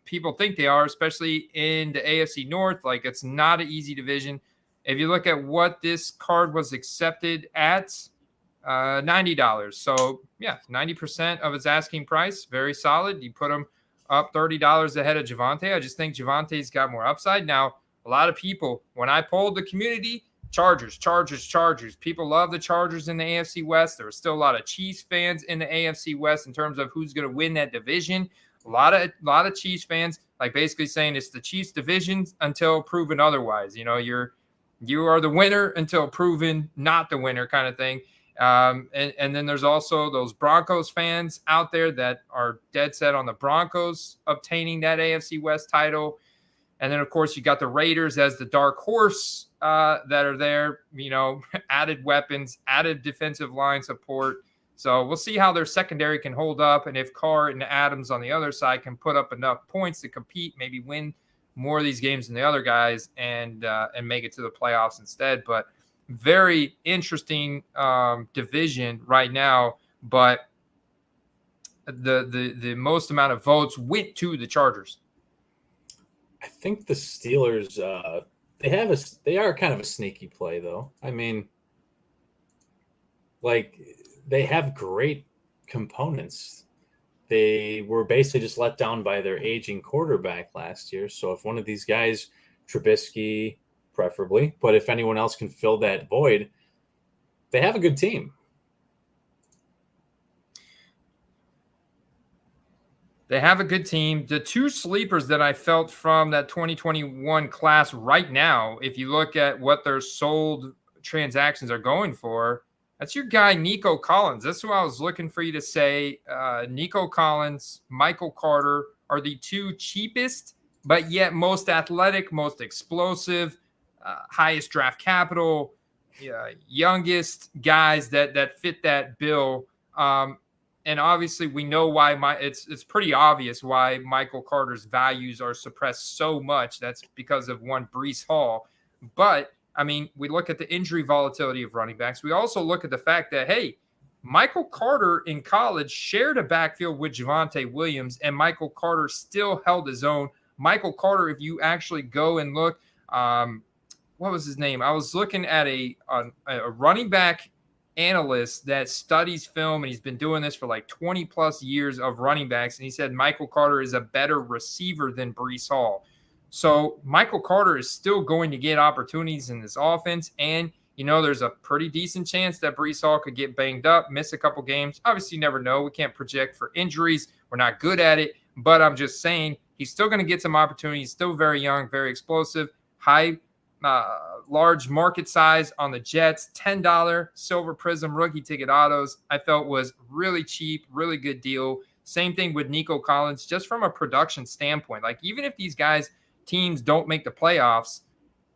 people think they are, especially in the AFC North. Like, it's not an easy division. If you look at what this card was accepted at, $90. So, yeah, 90% of its asking price. Very solid. You put him up $30 ahead of Javonte. I just think Javonte's got more upside. Now, a lot of people, when I polled the community, Chargers. People love the Chargers in the AFC West. There are still a lot of Chiefs fans in the AFC West in terms of who's going to win that division. A lot of Chiefs fans, like, basically saying it's the Chiefs division until proven otherwise. You are the winner until proven not the winner, kind of thing. And then there's also those Broncos fans out there that are dead set on the Broncos obtaining that AFC West title. And then, of course, you got the Raiders as the dark horse that are there, added weapons, added defensive line support. So we'll see how their secondary can hold up, and if Carr and Adams on the other side can put up enough points to compete, maybe win more of these games than the other guys and make it to the playoffs instead. But very interesting division right now. But the most amount of votes went to the Chargers. I think the Steelers, they are kind of a sneaky play, though. I mean, like, they have great components. They were basically just let down by their aging quarterback last year. So if one of these guys, Trubisky preferably, but if anyone else can fill that void, they have a good team. They have a good team. The two sleepers that I felt from that 2021 class right now, if you look at what their sold transactions are going for, that's your guy, Nico Collins. That's who I was looking for you to say. Nico Collins, Michael Carter are the two cheapest, but yet most athletic, most explosive, highest draft capital, youngest guys that fit that bill. And obviously, we know why it's pretty obvious why Michael Carter's values are suppressed so much. That's because of one Breece Hall. But I mean, we look at the injury volatility of running backs. We also look at the fact that, hey, Michael Carter in college shared a backfield with Javonte Williams, and Michael Carter still held his own. Michael Carter, if you actually go and look, what was his name? I was looking at a running back analyst that studies film, and he's been doing this for like 20 plus years of running backs. And he said Michael Carter is a better receiver than Breece Hall. So Michael Carter is still going to get opportunities in this offense, and there's a pretty decent chance that Breece Hall could get banged up, miss a couple games. Obviously, you never know. We can't project for injuries. We're not good at it. But I'm just saying he's still going to get some opportunities. Still very young, very explosive, large market size on the Jets. $10 Silver Prism rookie ticket autos I felt was really cheap, really good deal. Same thing with Nico Collins, just from a production standpoint. Like, even if these teams don't make the playoffs,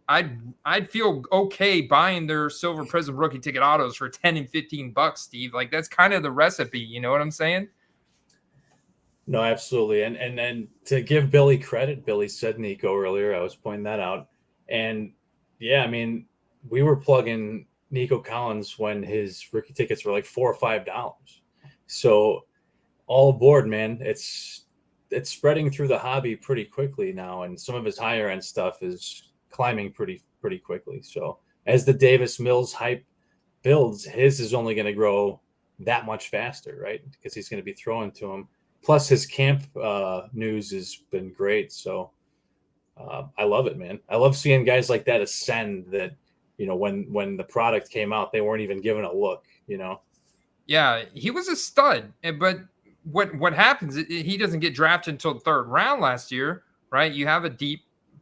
I'd feel okay buying their Silver Prism rookie ticket autos for 10 and $15, Steve. Like, that's kind of the recipe. You know what I'm saying? No, absolutely. And to give Billy credit, Billy said Nico earlier. I was pointing that out. And yeah, I mean, we were plugging Nico Collins when his rookie tickets were like $4 or $5. So all aboard, man. It's spreading through the hobby pretty quickly now, and some of his higher end stuff is climbing pretty quickly. So as the Davis Mills hype builds, his is only going to grow that much faster, right? Because he's going to be throwing to him. Plus, his camp news has been great. So I love it, man. I love seeing guys like that ascend that, when the product came out, they weren't even given a look, Yeah, he was a stud. But what happens, he doesn't get drafted until the third round last year, right? You have a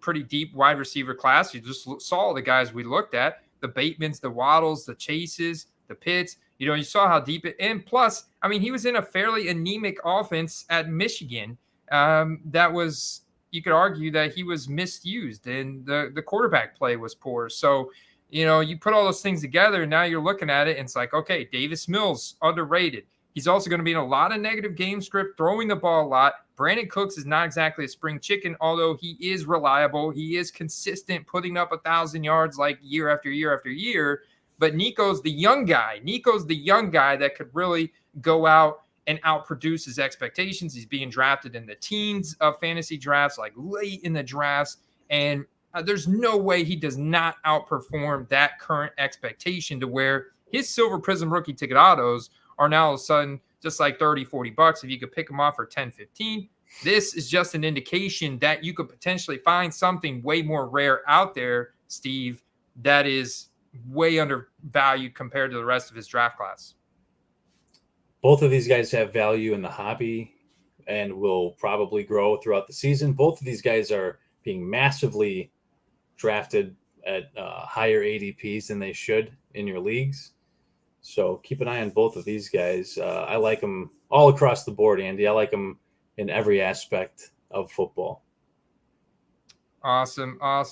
pretty deep wide receiver class. You just saw the guys we looked at, the Batemans, the Waddles, the Chases, the Pitts. You saw how deep it, and plus, I mean, he was in a fairly anemic offense at Michigan. That was, you could argue that he was misused and the quarterback play was poor. So, you put all those things together and now you're looking at it and it's like, okay, Davis Mills, underrated. He's also going to be in a lot of negative game script, throwing the ball a lot. Brandon Cooks is not exactly a spring chicken, although he is reliable. He is consistent, putting up 1,000 yards like year after year after year. But Nico's the young guy. Nico's the young guy that could really go out and outproduce his expectations. He's being drafted in the teens of fantasy drafts, like late in the drafts. And there's no way he does not outperform that current expectation to where his Silver Prism rookie ticket autos are now all of a sudden just like $30-$40 if you could pick them off for 10-15. This is just an indication that you could potentially find something way more rare out there, Steve, that is way undervalued compared to the rest of his draft class. Both of these guys have value in the hobby and will probably grow throughout the season. Both of these guys are being massively drafted at higher ADPs than they should in your leagues. So keep an eye on both of these guys. I like them all across the board, Andy. I like them in every aspect of football. Awesome. All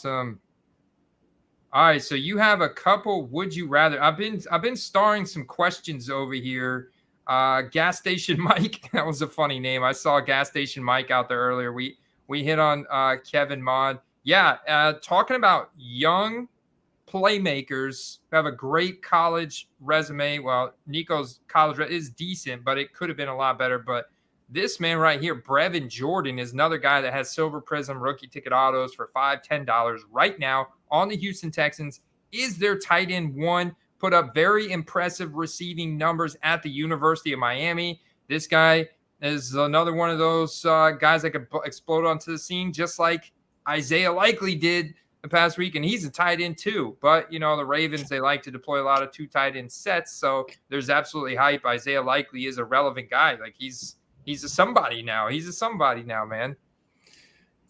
right, so you have a couple would you rather. I've been starring some questions over here. Gas Station Mike, that was a funny name. I saw Gas Station Mike out there earlier. We hit on Kevin Mod. Yeah, talking about young playmakers who have a great college resume. Well, Nico's college is decent, but it could have been a lot better. But this man right here, Brevin Jordan, is another guy that has Silver Prism rookie ticket autos for $5-10 right now on the Houston Texans. Is their tight end one, put up very impressive receiving numbers at the University of Miami. This guy is another one of those guys that could explode onto the scene, just like Isaiah Likely did the past week, and he's a tight end too. But, the Ravens, they like to deploy a lot of two tight end sets, so there's absolutely hype. Isaiah Likely is a relevant guy. Like, he's a somebody now. He's a somebody now, man.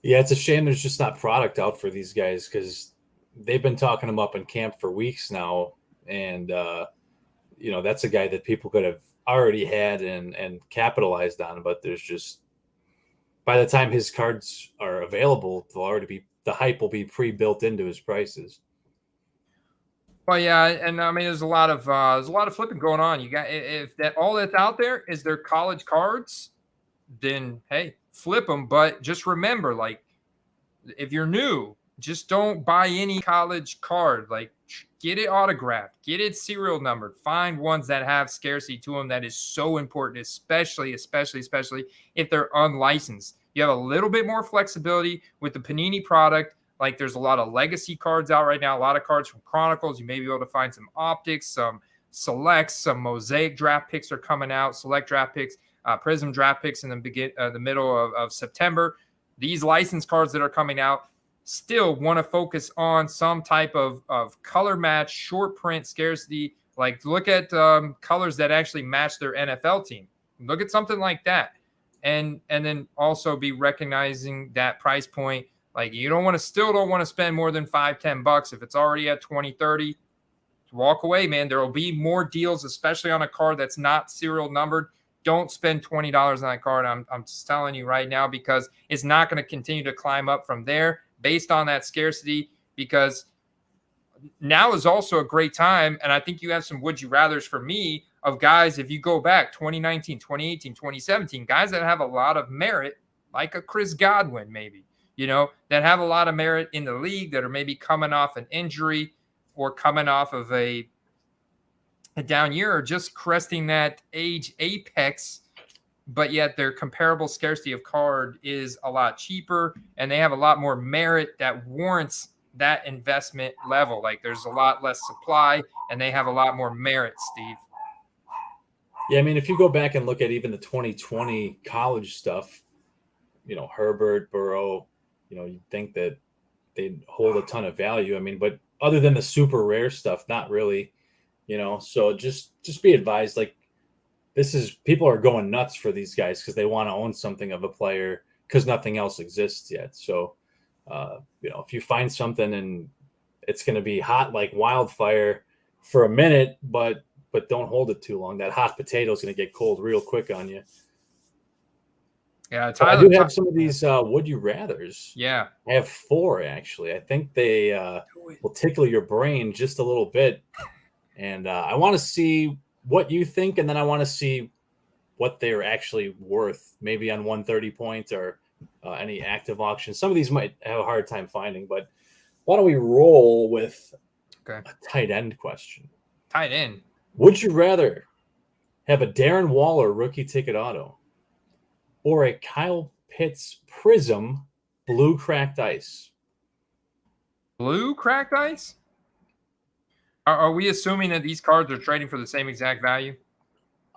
Yeah, it's a shame there's just not product out for these guys because they've been talking him up in camp for weeks now. And, that's a guy that people could have already had and capitalized on. But there's just, by the time his cards are available, the hype will be pre-built into his prices. Well, yeah, and I mean, there's a lot of flipping going on. You got, if that all that's out there is their college cards, then hey, flip them. But just remember, like, if you're new, just don't buy any college card. Like, get it autographed, get it serial numbered. Find ones that have scarcity to them. That is so important, especially if they're unlicensed. You have a little bit more flexibility with the Panini product. Like, there's a lot of legacy cards out right now, a lot of cards from Chronicles. You may be able to find some optics, some selects, some mosaic draft picks are coming out, select draft picks, Prism draft picks in the middle of September. These license cards that are coming out, still want to focus on some type of color match, short print scarcity. Like look at colors that actually match their NFL team. Look at something like that. And then also be recognizing that price point. Like you don't want to spend more than $5-10 if it's already at 20-30. Walk away, man. There will be more deals, especially on a card that's not serial numbered. Don't spend $20 on that card. I'm just telling you right now, because it's not going to continue to climb up from there based on that scarcity, because now is also a great time. And I think you have some would you rathers for me of guys, if you go back 2019, 2018, 2017, guys that have a lot of merit, like a Chris Godwin, maybe, that have a lot of merit in the league, that are maybe coming off an injury or coming off of a down year, or just cresting that age apex, but yet their comparable scarcity of card is a lot cheaper and they have a lot more merit that warrants that investment level. Like there's a lot less supply and they have a lot more merit, Steve. Yeah, I mean, if you go back and look at even the 2020 college stuff, Herbert, Burrow, you'd think that they'd hold a ton of value. I mean, but other than the super rare stuff, not really, so just be advised, like people are going nuts for these guys because they want to own something of a player because nothing else exists yet. So, if you find something and it's going to be hot like wildfire for a minute, but don't hold it too long. That hot potato is going to get cold real quick on you. Yeah, I do have some of these would you rathers. Yeah, I have 4 actually. I think they will tickle your brain just a little bit, and I want to see what you think, and then I want to see what they're actually worth, maybe on 130 points or any active auction. Some of these might have a hard time finding, but why don't we roll with a tight end question? Tight end. Would you rather have a Darren Waller rookie ticket auto or a Kyle Pitts Prism blue cracked ice? Blue cracked ice? Are we assuming that these cards are trading for the same exact value?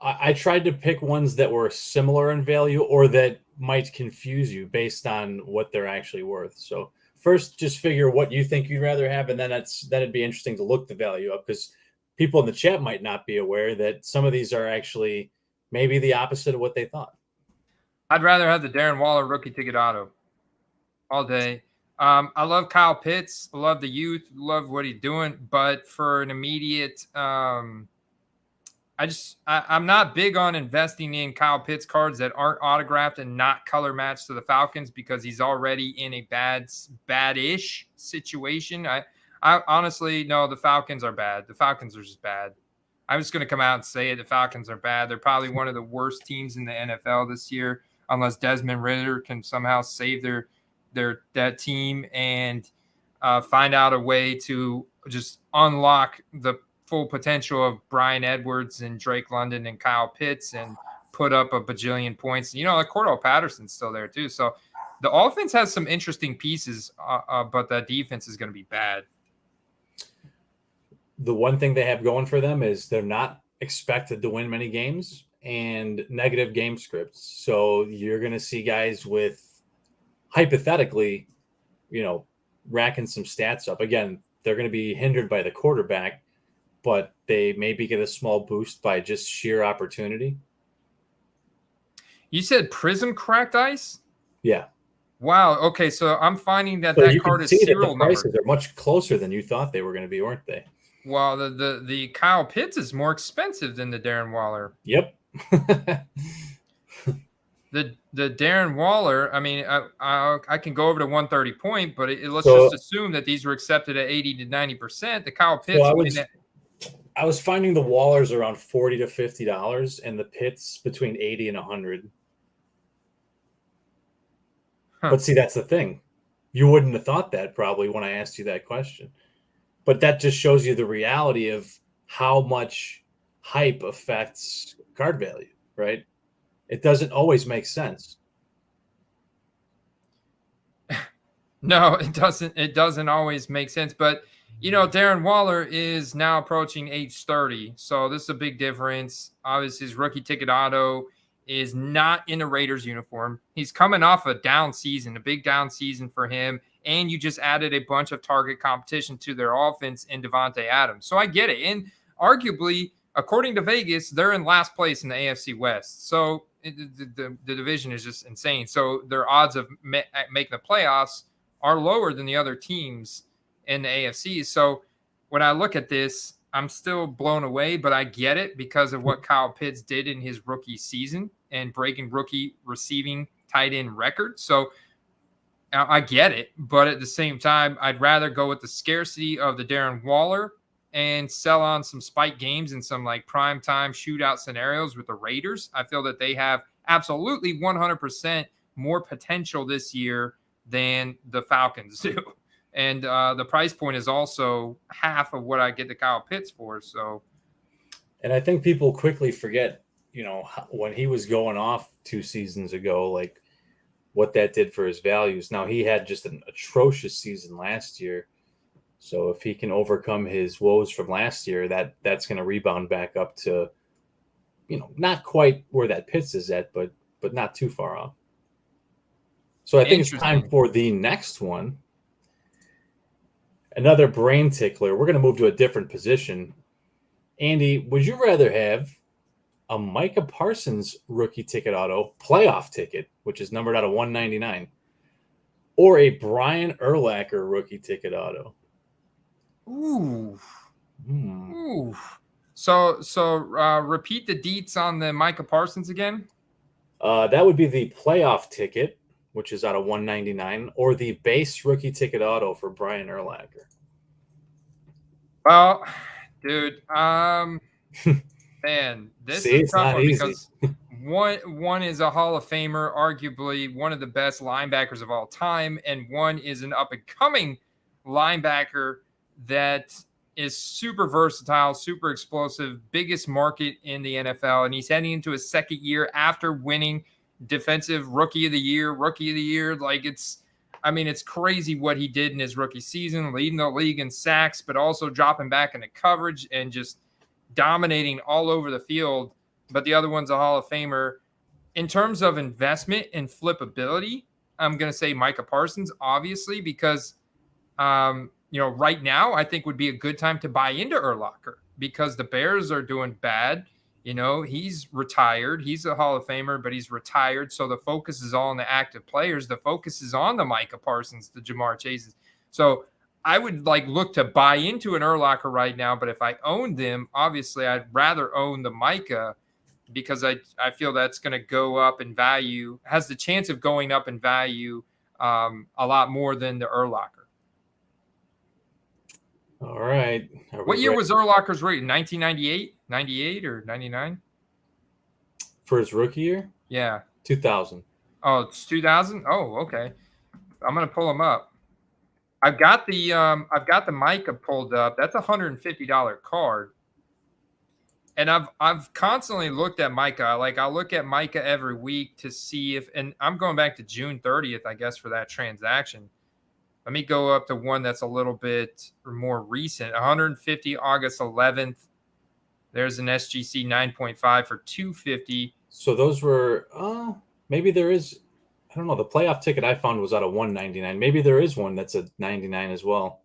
I tried to pick ones that were similar in value or that might confuse you based on what they're actually worth. So first, just figure what you think you'd rather have, and then that'd be interesting to look the value up, because people in the chat might not be aware that some of these are actually maybe the opposite of what they thought. I'd rather have the Darren Waller rookie ticket auto all day. I love Kyle Pitts. I love the youth. Love what he's doing. But for an immediate, I'm not big on investing in Kyle Pitts cards that aren't autographed and not color matched to the Falcons, because he's already in a bad-ish situation. I honestly, no, the Falcons are bad. The Falcons are just bad. I'm just going to come out and say it. The Falcons are bad. They're probably one of the worst teams in the NFL this year, unless Desmond Ridder can somehow save that team and find out a way to just unlock the full potential of Bryan Edwards and Drake London and Kyle Pitts and put up a bajillion points. Like Cordell Patterson's still there too. So the offense has some interesting pieces, but the defense is going to be bad. The one thing they have going for them is they're not expected to win many games and negative game scripts. So you're going to see guys with, hypothetically, racking some stats up. Again, they're going to be hindered by the quarterback, but they maybe get a small boost by just sheer opportunity. You said Prism cracked ice? Yeah. Wow. Okay, so I'm finding that card is serial numbered. Prices are much closer than you thought they were going to be, weren't they? Well, the Kyle Pitts is more expensive than the Darren Waller. Yep. The Darren Waller, I mean, I can go over to 130 point, but let's just assume that these were accepted at 80 to 90%. The Kyle Pitts, I was finding the Wallers around $40 to $50, and the Pitts between 80 and 100. Huh. But see, that's the thing. You wouldn't have thought that probably when I asked you that question. But that just shows you the reality of how much hype affects card value, right? It doesn't always make sense. No, it doesn't. It doesn't always make sense. But, Darren Waller is now approaching age 30. So this is a big difference. Obviously, his rookie ticket auto is not in a Raiders uniform. He's coming off a down season, a big down season for him. and you just added a bunch of target competition to their offense in Devontae Adams. So I get it. And arguably, according to Vegas, they're in last place in the AFC West. So the division is just insane. So their odds of making the playoffs are lower than the other teams in the AFC. So when I look at this, I'm still blown away, but I get it because of what Kyle Pitts did in his rookie season and breaking rookie receiving tight end record. So I get it, but at the same time, I'd rather go with the scarcity of the Darren Waller and sell on some spike games and some like prime time shootout scenarios with the Raiders. I feel that they have absolutely 100% more potential this year than the Falcons do. And the price point is also half of what I get the Kyle Pitts for. So, and I think people quickly forget, when he was going off 2 seasons ago, like what that did for his values. Now he had just an atrocious season last year. So if he can overcome his woes from last year, that's going to rebound back up to, not quite where that Pitts is at, but not too far off. So I think it's time for the next one. Another brain tickler. We're going to move to a different position. Andy, would you rather have a Micah Parsons rookie ticket auto playoff ticket, which is numbered out of 199, or a Brian Urlacher rookie ticket auto? Ooh. Ooh. So repeat the deets on the Micah Parsons again. That would be the playoff ticket, which is out of 199, or the base rookie ticket auto for Brian Urlacher. Well, dude, man, this is tough one because one is a Hall of Famer, arguably one of the best linebackers of all time, and one is an up-and-coming linebacker that is super versatile, super explosive, biggest market in the NFL, and he's heading into his second year after winning defensive rookie of the year. Like it's crazy what he did in his rookie season, leading the league in sacks, but also dropping back into coverage and just dominating all over the field. But the other one's a Hall of Famer. In terms of investment and flippability, I'm going to say Micah Parsons, obviously, because, right now I think would be a good time to buy into Urlacher because the Bears are doing bad. He's retired. He's a Hall of Famer, but he's retired. So the focus is all on the active players. The focus is on the Micah Parsons, the Jamar Chases. So I would look to buy into an Urlacher right now. But if I owned them, obviously I'd rather own the Micah because I feel that's going to go up in value, has the chance of going up in value a lot more than the Urlacher. All right. What year was Urlacher's rated? 1998, 98, or 99? For his rookie year? Yeah. 2000. Oh, it's 2000? Oh, okay. I'm going to pull him up. I've got the Micah pulled up. That's a $150 card. And I've constantly looked at Micah. I look at Micah every week to see and I'm going back to June 30th, I guess, for that transaction. Let me go up to one that's a little bit more recent. 150 August 11th. There's an SGC 9.5 for 250. So those were maybe there is. I don't know. The playoff ticket I found was out of 199. Maybe there is one that's a 99 as well.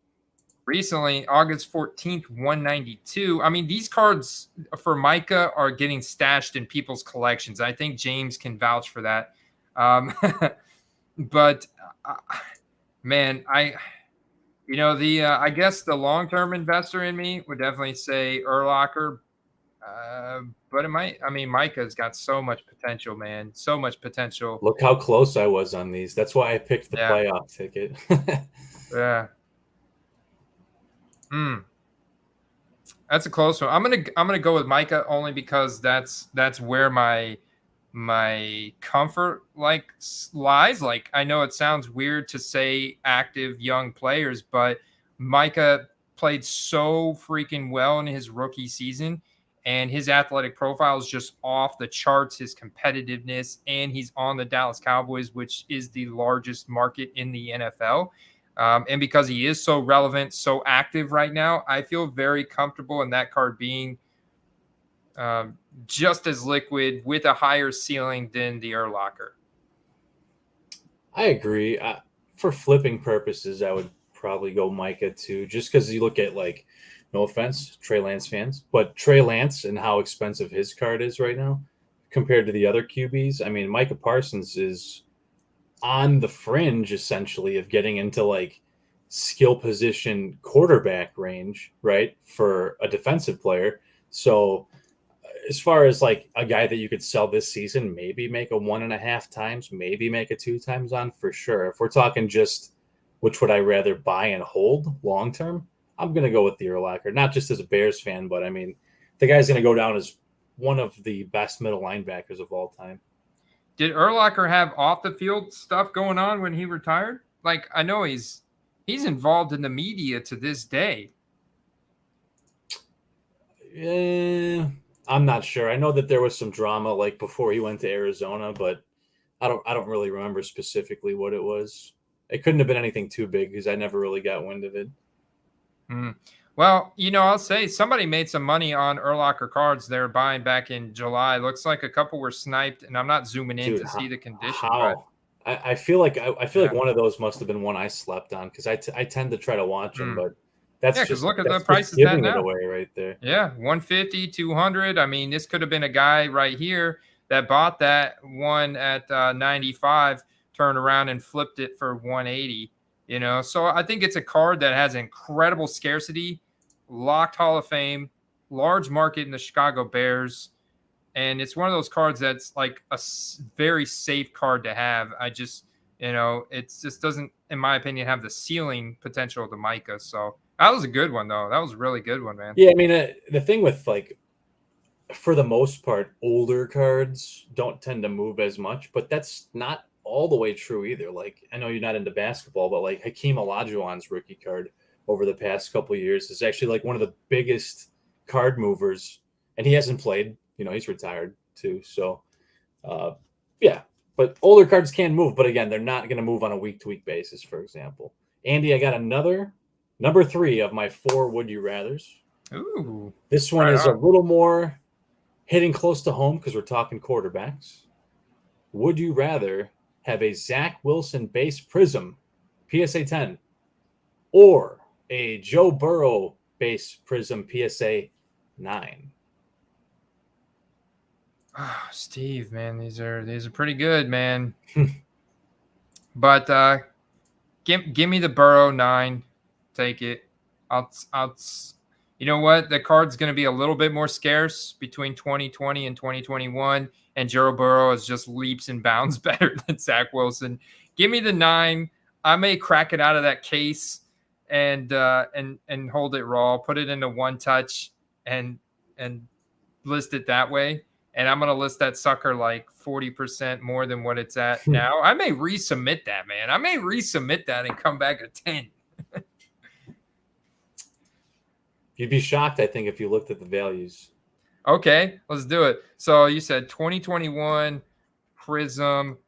Recently, August 14th, 192. These cards for Micah are getting stashed in people's collections. I think James can vouch for that. But man, I guess the long-term investor in me would definitely say Urlacher. But Micah's got so much potential, man. So much potential. Look how close I was on these. That's why I picked the playoff ticket. Yeah. That's a close one. I'm gonna go with Micah only because that's where my comfort lies. I know it sounds weird to say active young players, but Micah played so freaking well in his rookie season, and his athletic profile is just off the charts, his competitiveness, and he's on the Dallas Cowboys, which is the largest market in the NFL. And because he is so relevant, so active right now, I feel very comfortable in that card being just as liquid with a higher ceiling than the Urlacher. I agree. for flipping purposes, I would probably go Micah too, just because you look at, like, no offense, Trey Lance fans, but Trey Lance and how expensive his card is right now compared to the other QBs. I mean, Micah Parsons is on the fringe essentially of getting into like skill position quarterback range, right, for a defensive player. So as far as like a guy that you could sell this season, maybe make a 1.5 times, maybe make a 2 times on for sure. If we're talking just which would I rather buy and hold long term, I'm going to go with the Urlacher, not just as a Bears fan, but I mean, the guy's going to go down as one of the best middle linebackers of all time. Did Urlacher have off the field stuff going on when he retired? Like, I know he's involved in the media to this day. I'm not sure. I know that there was some drama like before he went to Arizona, but I don't really remember specifically what it was. It couldn't have been anything too big because I never really got wind of it. Well, I'll say somebody made some money on Urlacher cards they're buying back in July. Looks like a couple were sniped, and I'm not zooming in to see the condition. How? I feel like like one of those must have been one I slept on because I tend to try to watch them, but that's just look at the prices giving that now. It away right there. Yeah, 150, 200. I mean, this could have been a guy right here that bought that one at 95, turned around and flipped it for 180. So I think it's a card that has incredible scarcity, locked Hall of Fame, large market in the Chicago Bears, and it's one of those cards that's like a very safe card to have. I just, it just doesn't, in my opinion, have the ceiling potential of the Micah. So that was a good one, though. That was a really good one, man. Yeah, I mean, the thing with, like, for the most part, older cards don't tend to move as much, but that's not all the way true either. Like, I know you're not into basketball, but like Hakeem Olajuwon's rookie card over the past couple of years is actually like one of the biggest card movers, and he hasn't played. He's retired too. So, yeah. But older cards can move, but again, they're not going to move on a week-to-week basis. For example, Andy, I got another number 3 of my 4 would you rather's. Ooh, this one is a little more hitting close to home because we're talking quarterbacks. Would you rather have a Zach Wilson base Prism PSA 10 or a Joe Burrow base Prism PSA 9? Oh, Steve, man, these are pretty good, man. But give me the Burrow 9. Take it. I'll you know what? The card's going to be a little bit more scarce between 2020 and 2021, and Joe Burrow is just leaps and bounds better than Zach Wilson. Give me the 9. I may crack it out of that case and hold it raw, put it into one touch and list it that way. And I'm going to list that sucker like 40% more than what it's at now. I may resubmit that, man. I may resubmit that and come back at 10. You'd be shocked, I think, if you looked at the values. Okay, let's do it. So you said 2021 Prism,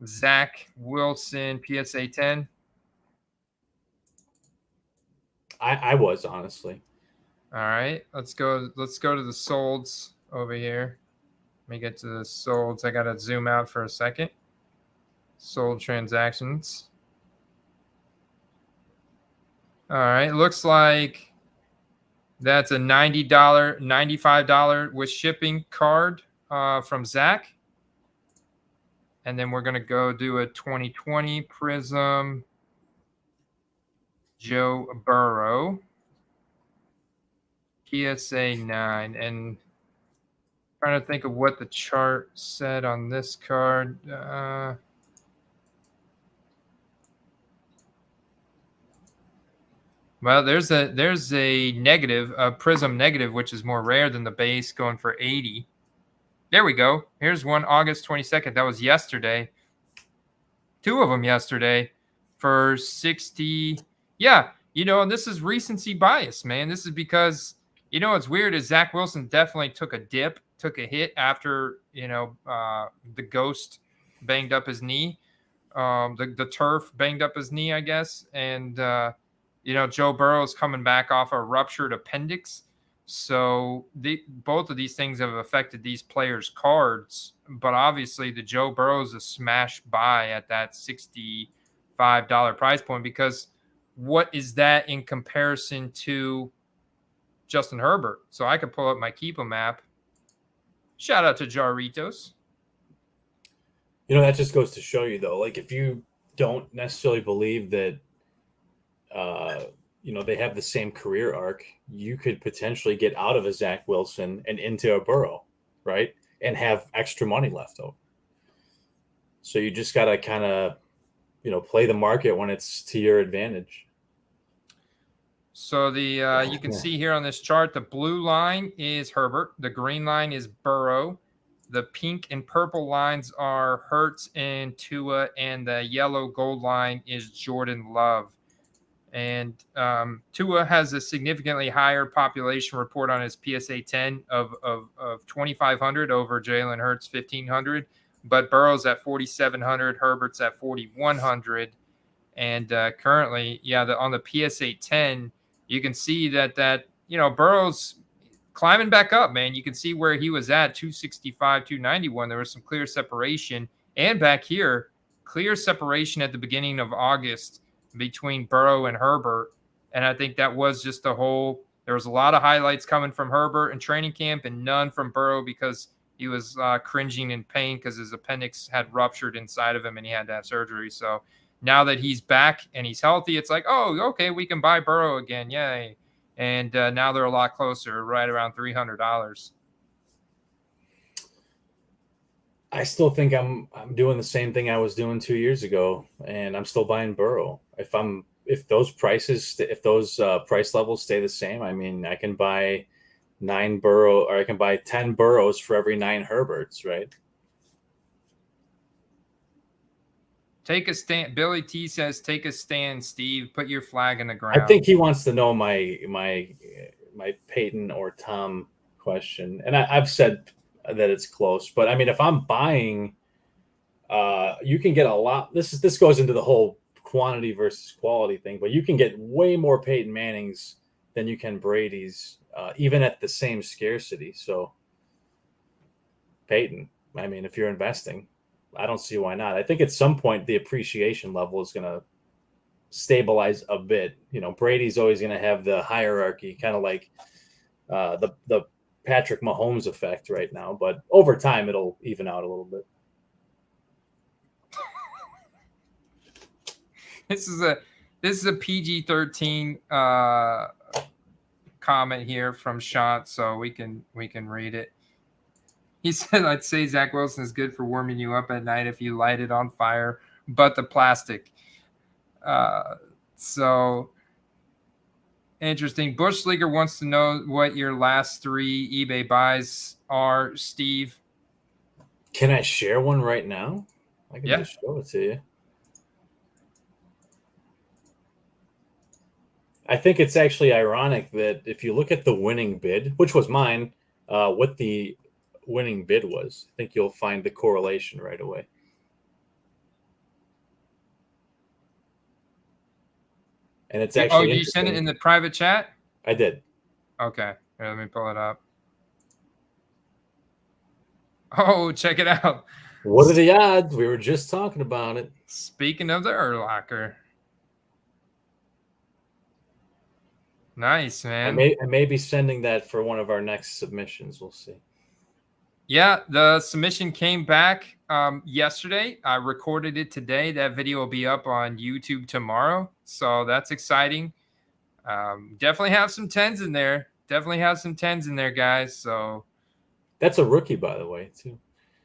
Zach Wilson, PSA 10. I was, honestly. All right, let's go to the solds over here. Let me get to the solds. I gotta zoom out for a second. Sold transactions. All right, looks like that's a $90, $95 with shipping card from Zach. And then we're going to go do a 2020 Prism Joe Burrow PSA 9. And trying to think of what the chart said on this card. Well, there's a negative, a Prism negative, which is more rare than the base, going for 80. There we go. Here's one August 22nd. That was yesterday. 2 of them yesterday for 60. Yeah, and this is recency bias, man. This is because, what's weird is Zach Wilson definitely took a dip, took a hit after, the ghost banged up his knee. The turf banged up his knee, I guess. And, Joe Burrow is coming back off a ruptured appendix. So both of these things have affected these players' cards. But obviously, the Joe Burrow is a smash buy at that 65 $65 price point, because what is that in comparison to Justin Herbert? So I could pull up my Keepa map. Shout out to Jarritos. That just goes to show you, though, like if you don't necessarily believe that, they have the same career arc, you could potentially get out of a Zach Wilson and into a Burrow, right? And have extra money left over. So you just got to kind of, play the market when it's to your advantage. So you can see here on this chart, the blue line is Herbert. The green line is Burrow. The pink and purple lines are Hurts and Tua, and the yellow gold line is Jordan Love. And Tua has a significantly higher population report on his PSA 10 of 2,500 over Jalen Hurts 1,500, but Burrow's at 4,700, Herbert's at 4,100, and currently, on the PSA 10, you can see that Burrow's climbing back up, man. You can see where he was at 265, 291. There was some clear separation, and back here, clear separation at the beginning of August between Burrow and Herbert. And I think that was just there was a lot of highlights coming from Herbert in training camp and none from Burrow because he was cringing in pain because his appendix had ruptured inside of him and he had to have surgery. So now that he's back and he's healthy, it's like, oh, okay, we can buy Burrow again. Yay. And now they're a lot closer, right around $300. I still think I'm doing the same thing I was doing 2 years ago, and I'm still buying Burrow. If those price levels stay the same, I mean, I can buy 9 Burrow, or I can buy 10 Burrows for every 9 Herberts, right? Take a stand. Billy T says, "Take a stand, Steve. Put your flag in the ground." I think he wants to know my Peyton or Tom question, and I've said that it's close, but I mean, if I'm buying, you can get a lot. This goes into the whole quantity versus quality thing, but you can get way more Peyton Mannings than you can Brady's, even at the same scarcity. So Peyton, I mean, if you're investing, I don't see why not. I think at some point the appreciation level is going to stabilize a bit. Brady's always going to have the hierarchy, kind of like the Patrick Mahomes effect right now, but over time it'll even out a little bit. This is a PG-13 comment here from Shot, so we can read it. He said, "I'd say Zach Wilson is good for warming you up at night if you light it on fire, but the plastic." So interesting. Bushleaguer wants to know what your last 3 eBay buys are, Steve. Can I share one right now? I can just show it to you. I think it's actually ironic that if you look at the winning bid, which was mine, what the winning bid was, I think you'll find the correlation right away. And it's actually. Oh, did you send it in the private chat? I did. Okay. Here, let me pull it up. Oh, check it out. What are the odds? We were just talking about it. Speaking of the Urlacher. Nice, man. I may be sending that for one of our next submissions. We'll see. Yeah, the submission came back yesterday. I recorded it today. That video will be up on YouTube tomorrow. So that's exciting. Definitely have some 10s in there. Guys. So that's a rookie, by the way, too.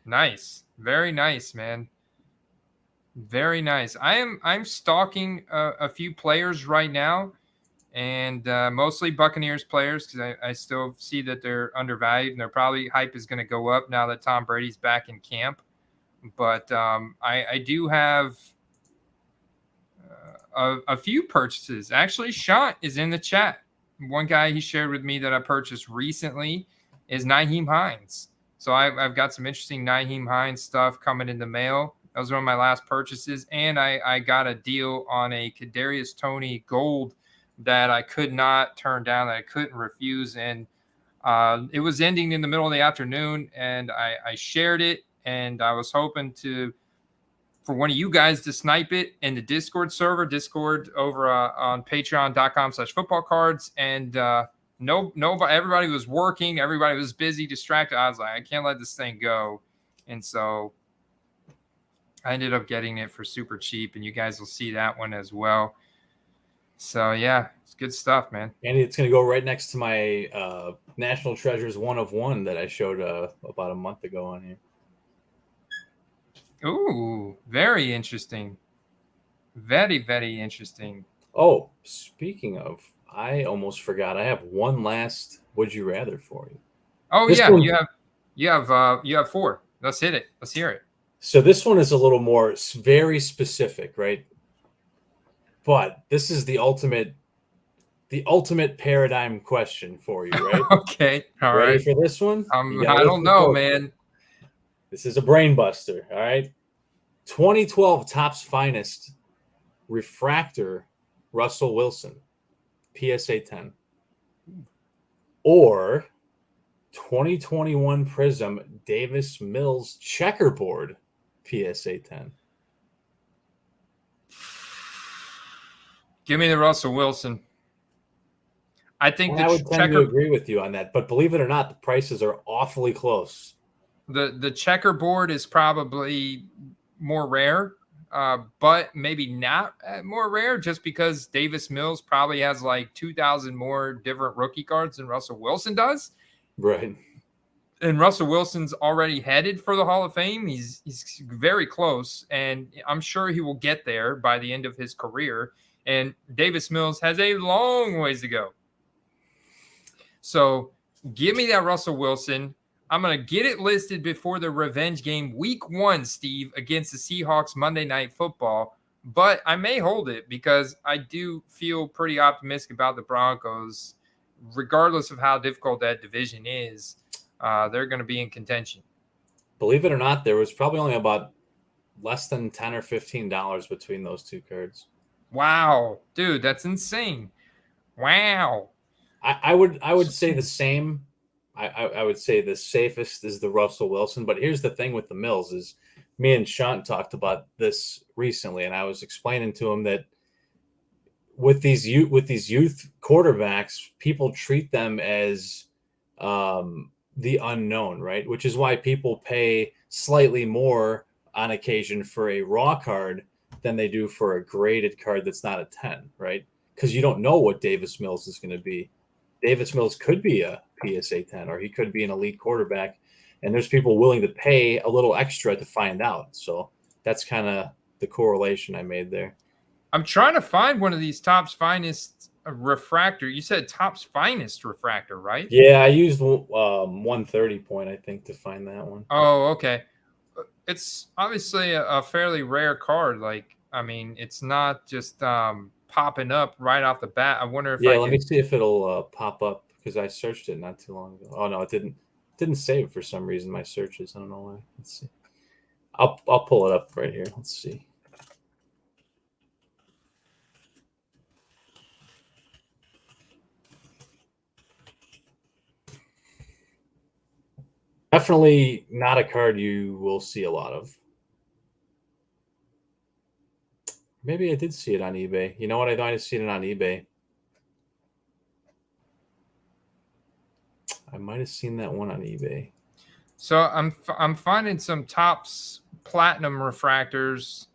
Nice. Very nice, man. Very nice. I'm stalking a few players right now, and mostly Buccaneers players because I still see that they're undervalued, and their probably hype is going to go up now that Tom Brady's back in camp. But I do have a few purchases. Actually, Shot is in the chat. One guy he shared with me that I purchased recently is Nyheim Hines. So I've got some interesting Nyheim Hines stuff coming in the mail. That was one of my last purchases. And I got a deal on a Kadarius Toney gold that I could not turn down, that I couldn't refuse. And it was ending in the middle of the afternoon, and I shared it, and I was hoping to for one of you guys to snipe it in the Discord server, Discord over on patreon.com/footballcards. And nobody, everybody was working. Everybody was busy, distracted. I was like, I can't let this thing go. And so I ended up getting it for super cheap, and you guys will see that one as well. So, yeah, it's good stuff, man. And it's going to go right next to my National Treasures 1 of 1 that I showed about a month ago on here. Ooh, very interesting. Very, very interesting. Oh, speaking of, I almost forgot. I have one last Would You Rather for you. Oh, This yeah, one- you have 4. Let's hit it. Let's hear it. So this one is a little more very specific, right? But this is the ultimate paradigm question for you, right? Okay, all Ready right. for this one? You gotta I don't listen know, close. man. This is a brain buster, all right? 2012 Topps Finest Refractor Russell Wilson, PSA 10. Or 2021 Prism Davis Mills Checkerboard, PSA 10. Give me the Russell Wilson. I think And I would tend to agree with you on that, but believe it or not, the prices are awfully close. the checkerboard is probably more rare, but maybe not more rare just because Davis Mills probably has like 2,000 more different rookie cards than Russell Wilson does. Right. And Russell Wilson's already headed for the Hall of Fame. He's very close, and I'm sure he will get there by the end of his career. And Davis Mills has a long ways to go. So give me that Russell Wilson. I'm going to get it listed before the revenge game week 1, Steve, against the Seahawks Monday Night Football. But I may hold it because I do feel pretty optimistic about the Broncos. Regardless of how difficult that division is, they're going to be in contention. Believe it or not, there was probably only about less than $10 or $15 between those two cards. Wow, dude, that's insane. Wow. I would say the same. I would say the safest is the Russell Wilson. But here's the thing with the Mills is me and Sean talked about this recently, and I was explaining to him that with these youth quarterbacks, people treat them as the unknown, right? Which is why people pay slightly more on occasion for a raw card than they do for a graded card that's not a 10, right? Because you don't know what Davis Mills is going to be. Davis Mills could be a PSA 10, or he could be an elite quarterback, and there's people willing to pay a little extra to find out. So that's kind of the correlation I made there. I'm trying to find one of these Topps Finest refractor. You said Topps Finest refractor, right? Yeah, I used 130 point, I think, to find that one. Oh, okay. It's obviously a fairly rare card. Like, I mean, it's not just popping up right off the bat. I wonder if let me see if it'll pop up because I searched it not too long ago. Oh no, it didn't save for some reason my searches. I don't know why. Let's see. I'll pull it up right here. Let's see. Definitely not a card you will see a lot of. Maybe I did see it on eBay. You know what? I might have seen it on eBay. I might have seen that one on eBay. So I'm finding some Topps Platinum refractors.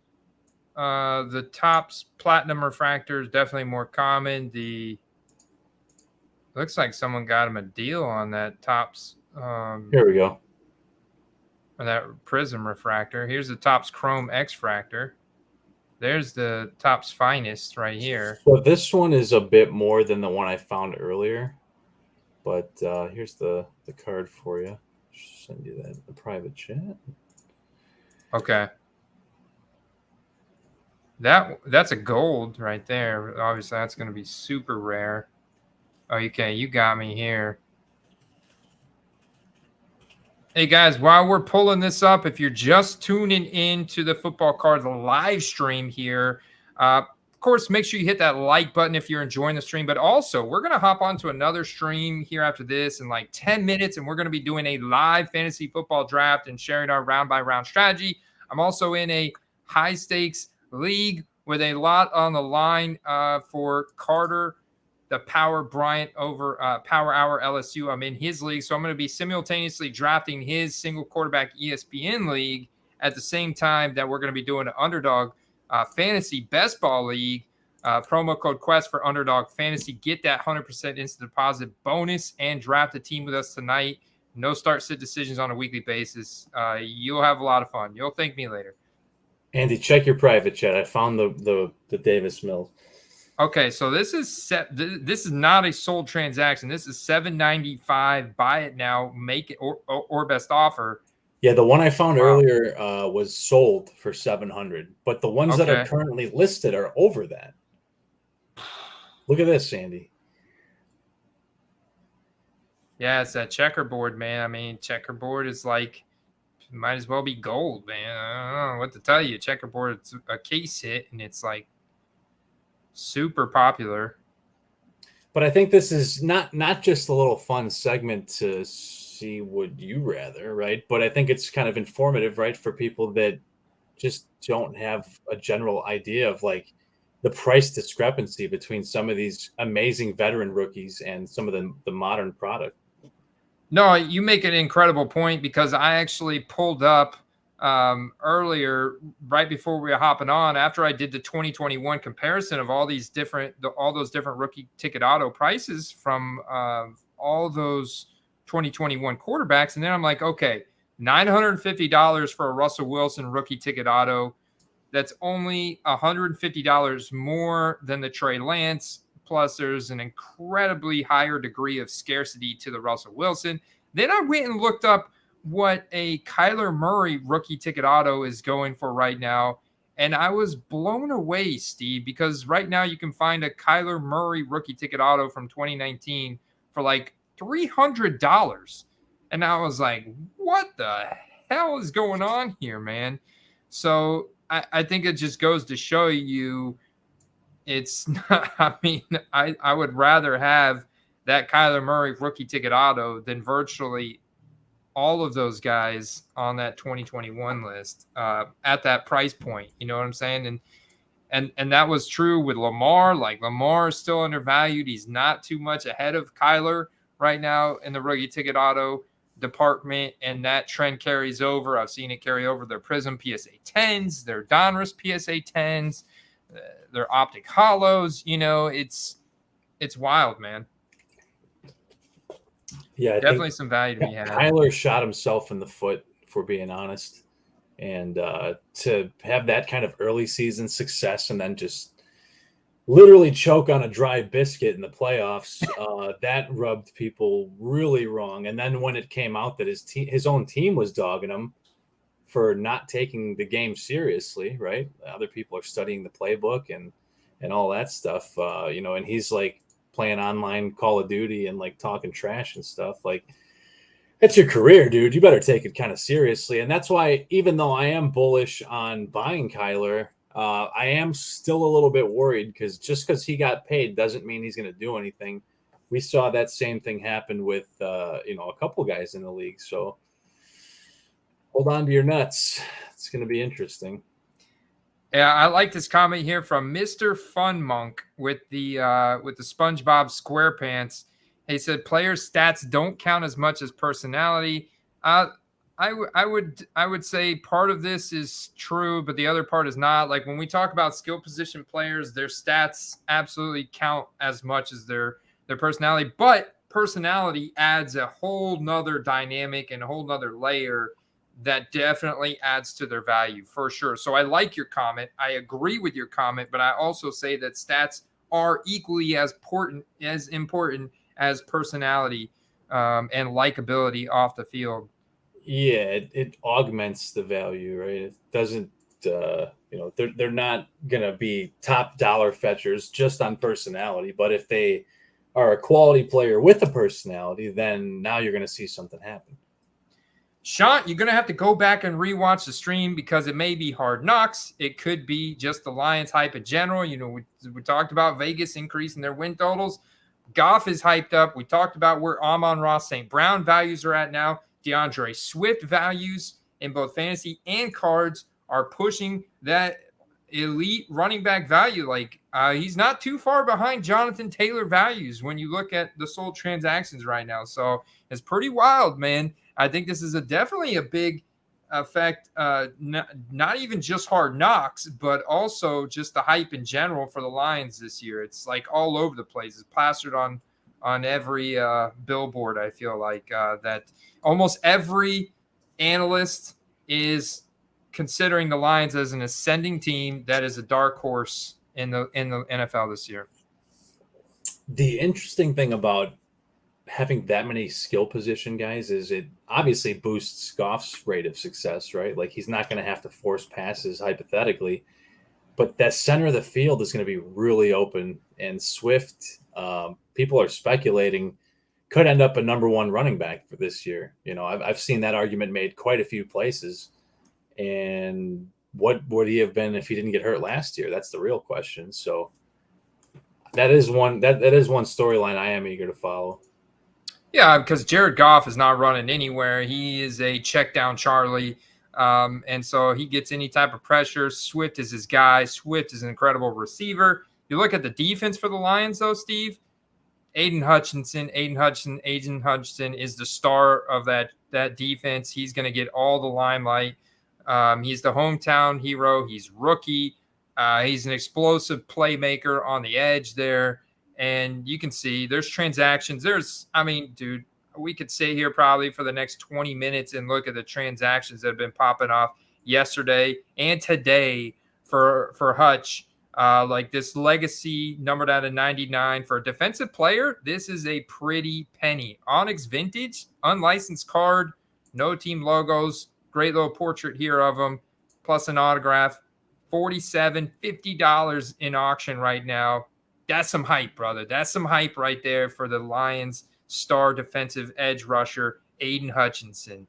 The Topps Platinum refractor is definitely more common. Looks like someone got him a deal on that Topps. Here we go. That Prism refractor. Here's the Topps Chrome X-Fractor. There's the Topps Finest right here. So this one is a bit more than the one I found earlier. But here's the card for you. Just send you that in the private chat. Okay. That's a gold right there. Obviously, that's going to be super rare. Okay, you got me here. Hey, guys, while we're pulling this up, if you're just tuning in to the Football Cards live stream here, of course, make sure you hit that like button if you're enjoying the stream. But also, we're going to hop onto another stream here after this in like 10 minutes, and we're going to be doing a live fantasy football draft and sharing our round-by-round strategy. I'm also in a high-stakes league with a lot on the line for Carter, the Power Bryant over Power Hour LSU. I'm in his league, so I'm going to be simultaneously drafting his single quarterback ESPN league at the same time that we're going to be doing an Underdog Fantasy Best Ball League. Promo code Quest for Underdog Fantasy. Get that 100% instant deposit bonus and draft a team with us tonight. No start-sit decisions on a weekly basis. You'll have a lot of fun. You'll thank me later. Andy, check your private chat. I found the Davis Mills. Okay, so this is not a sold transaction. This is $7.95. Buy it now, make it or best offer. Yeah, the one I found earlier was sold for $700, but the ones that are currently listed are over that. Look at this, Andy. Yeah, it's that checkerboard, man. I mean, checkerboard is like might as well be gold, man. I don't know what to tell you. Checkerboard, it's a case hit, and it's like super popular. But I think this is not just a little fun segment to see would you rather, right? But I think it's kind of informative, right, for people that just don't have a general idea of like the price discrepancy between some of these amazing veteran rookies and some of the modern product. No, you make an incredible point because I actually pulled up earlier, right before we were hopping on, after I did the 2021 comparison of all those different rookie ticket auto prices from all those 2021 quarterbacks. And then I'm like, okay, $950 for a Russell Wilson rookie ticket auto. That's only $150 more than the Trey Lance. Plus, there's an incredibly higher degree of scarcity to the Russell Wilson. Then I went and looked up what a Kyler Murray rookie ticket auto is going for right now. And I was blown away, Steve, because right now you can find a Kyler Murray rookie ticket auto from 2019 for like $300. And I was like, what the hell is going on here, man? So I think it just goes to show you it's not, I mean, I would rather have that Kyler Murray rookie ticket auto than virtually all of those guys on that 2021 list at that price point. You know what I'm saying? And that was true with Lamar. Like, Lamar is still undervalued. He's not too much ahead of Kyler right now in the rookie ticket auto department, and that trend carries over. I've seen it carry over their Prism PSA 10s, their Donruss PSA 10s, their Optic Hollows. You know, it's wild, man. Yeah, definitely some value to be had. Kyler shot himself in the foot, if we're being honest. And to have that kind of early season success and then just literally choke on a dry biscuit in the playoffs, that rubbed people really wrong. And then when it came out that his own team was dogging him for not taking the game seriously, right? Other people are studying the playbook and all that stuff, you know, and he's like playing online Call of Duty and like talking trash and stuff. Like, it's your career, dude. You better take it kind of seriously. And that's why, even though I am bullish on buying Kyler, I am still a little bit worried because just because he got paid doesn't mean he's going to do anything. We saw that same thing happen with, you know, a couple guys in the league. So hold on to your nuts. It's going to be interesting. Yeah, I like this comment here from Mr. Fun Monk with the SpongeBob SquarePants. He said players' stats don't count as much as personality. I would say part of this is true, but the other part is not. Like, when we talk about skill position players, their stats absolutely count as much as their personality. But personality adds a whole nother dynamic and a whole nother layer that definitely adds to their value for sure. So I like your comment. I agree with your comment, but I also say that stats are equally as important as personality and likability off the field. Yeah, it augments the value, right? It doesn't, you know, they're not going to be top dollar fetchers just on personality. But if they are a quality player with a personality, then now you're going to see something happen. Sean, you're going to have to go back and rewatch the stream because it may be Hard Knocks. It could be just the Lions hype in general. You know, we talked about Vegas increasing their win totals. Goff is hyped up. We talked about where Amon-Ra St. Brown values are at now. DeAndre Swift values in both fantasy and cards are pushing that elite running back value. Like he's not too far behind Jonathan Taylor values when you look at the sold transactions right now. So it's pretty wild, man. I think this is definitely a big affect not even just Hard Knocks, but also just the hype in general for the Lions this year. It's like all over the place. It's plastered on every billboard. I feel like that almost every analyst is considering the Lions as an ascending team that is a dark horse in the NFL this year. The interesting thing about having that many skill position guys is it obviously boosts Goff's rate of success, right? Like he's not going to have to force passes hypothetically, but that center of the field is going to be really open, and Swift, people are speculating, could end up a number one running back for this year. You know, I've seen that argument made quite a few places. And what would he have been if he didn't get hurt last year? That's the real question. So that is one storyline I am eager to follow. Yeah, because Jared Goff is not running anywhere. He is a check down Charlie. And so he gets any type of pressure. Swift is his guy. Swift is an incredible receiver. You look at the defense for the Lions, though, Steve. Aiden Hutchinson is the star of that defense. He's going to get all the limelight. He's the hometown hero. He's rookie. He's an explosive playmaker on the edge there. And you can see there's transactions. Dude, we could sit here probably for the next 20 minutes and look at the transactions that have been popping off yesterday and today for Hutch. Like this legacy numbered out of 99 for a defensive player. This is a pretty penny. Onyx Vintage, unlicensed card, no team logos, great little portrait here of him, plus an autograph. $47, $50 in auction right now. That's some hype, brother. That's some hype right there for the Lions star defensive edge rusher, Aiden Hutchinson.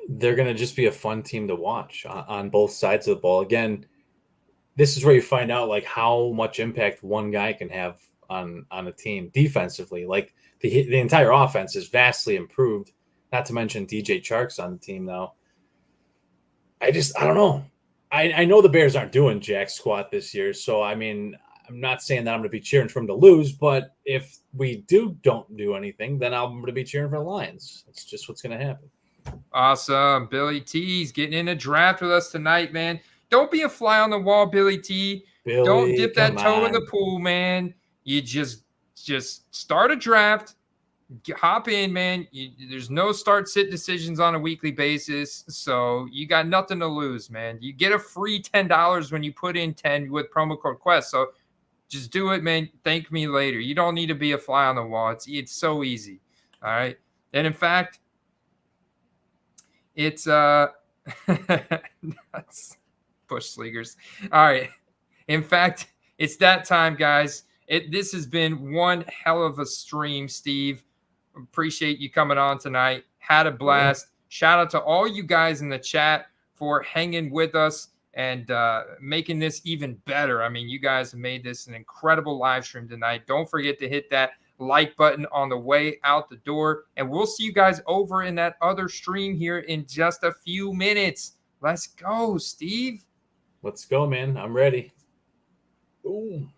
They're going to just be a fun team to watch on both sides of the ball. Again, this is where you find out like how much impact one guy can have on a team defensively. Like the entire offense is vastly improved, not to mention DJ Chark's on the team now. I don't know. I know the Bears aren't doing jack squat this year, so I mean, I'm not saying that I'm going to be cheering for them to lose, but if we don't do anything, then I'm going to be cheering for the Lions. That's just what's going to happen. Awesome. Billy T's getting in a draft with us tonight, man. Don't be a fly on the wall, Billy T. Don't dip that toe in the pool, man. You just start a draft. Hop in, man. There's no start-sit decisions on a weekly basis, so you got nothing to lose, man. You get a free $10 when you put in 10 with promo code Quest, so just do it, man. Thank me later. You don't need to be a fly on the wall. It's so easy, all right? And, in fact, it's that's Bush Sleegers. All right. In fact, it's that time, guys. This has been one hell of a stream, Steve. Appreciate you coming on tonight. Had a blast. Shout out to all you guys in the chat for hanging with us and making this even better. I mean, you guys have made this an incredible live stream tonight. Don't forget to hit that like button on the way out the door. And we'll see you guys over in that other stream here in just a few minutes. Let's go, Steve. Let's go, man. I'm ready. Boom.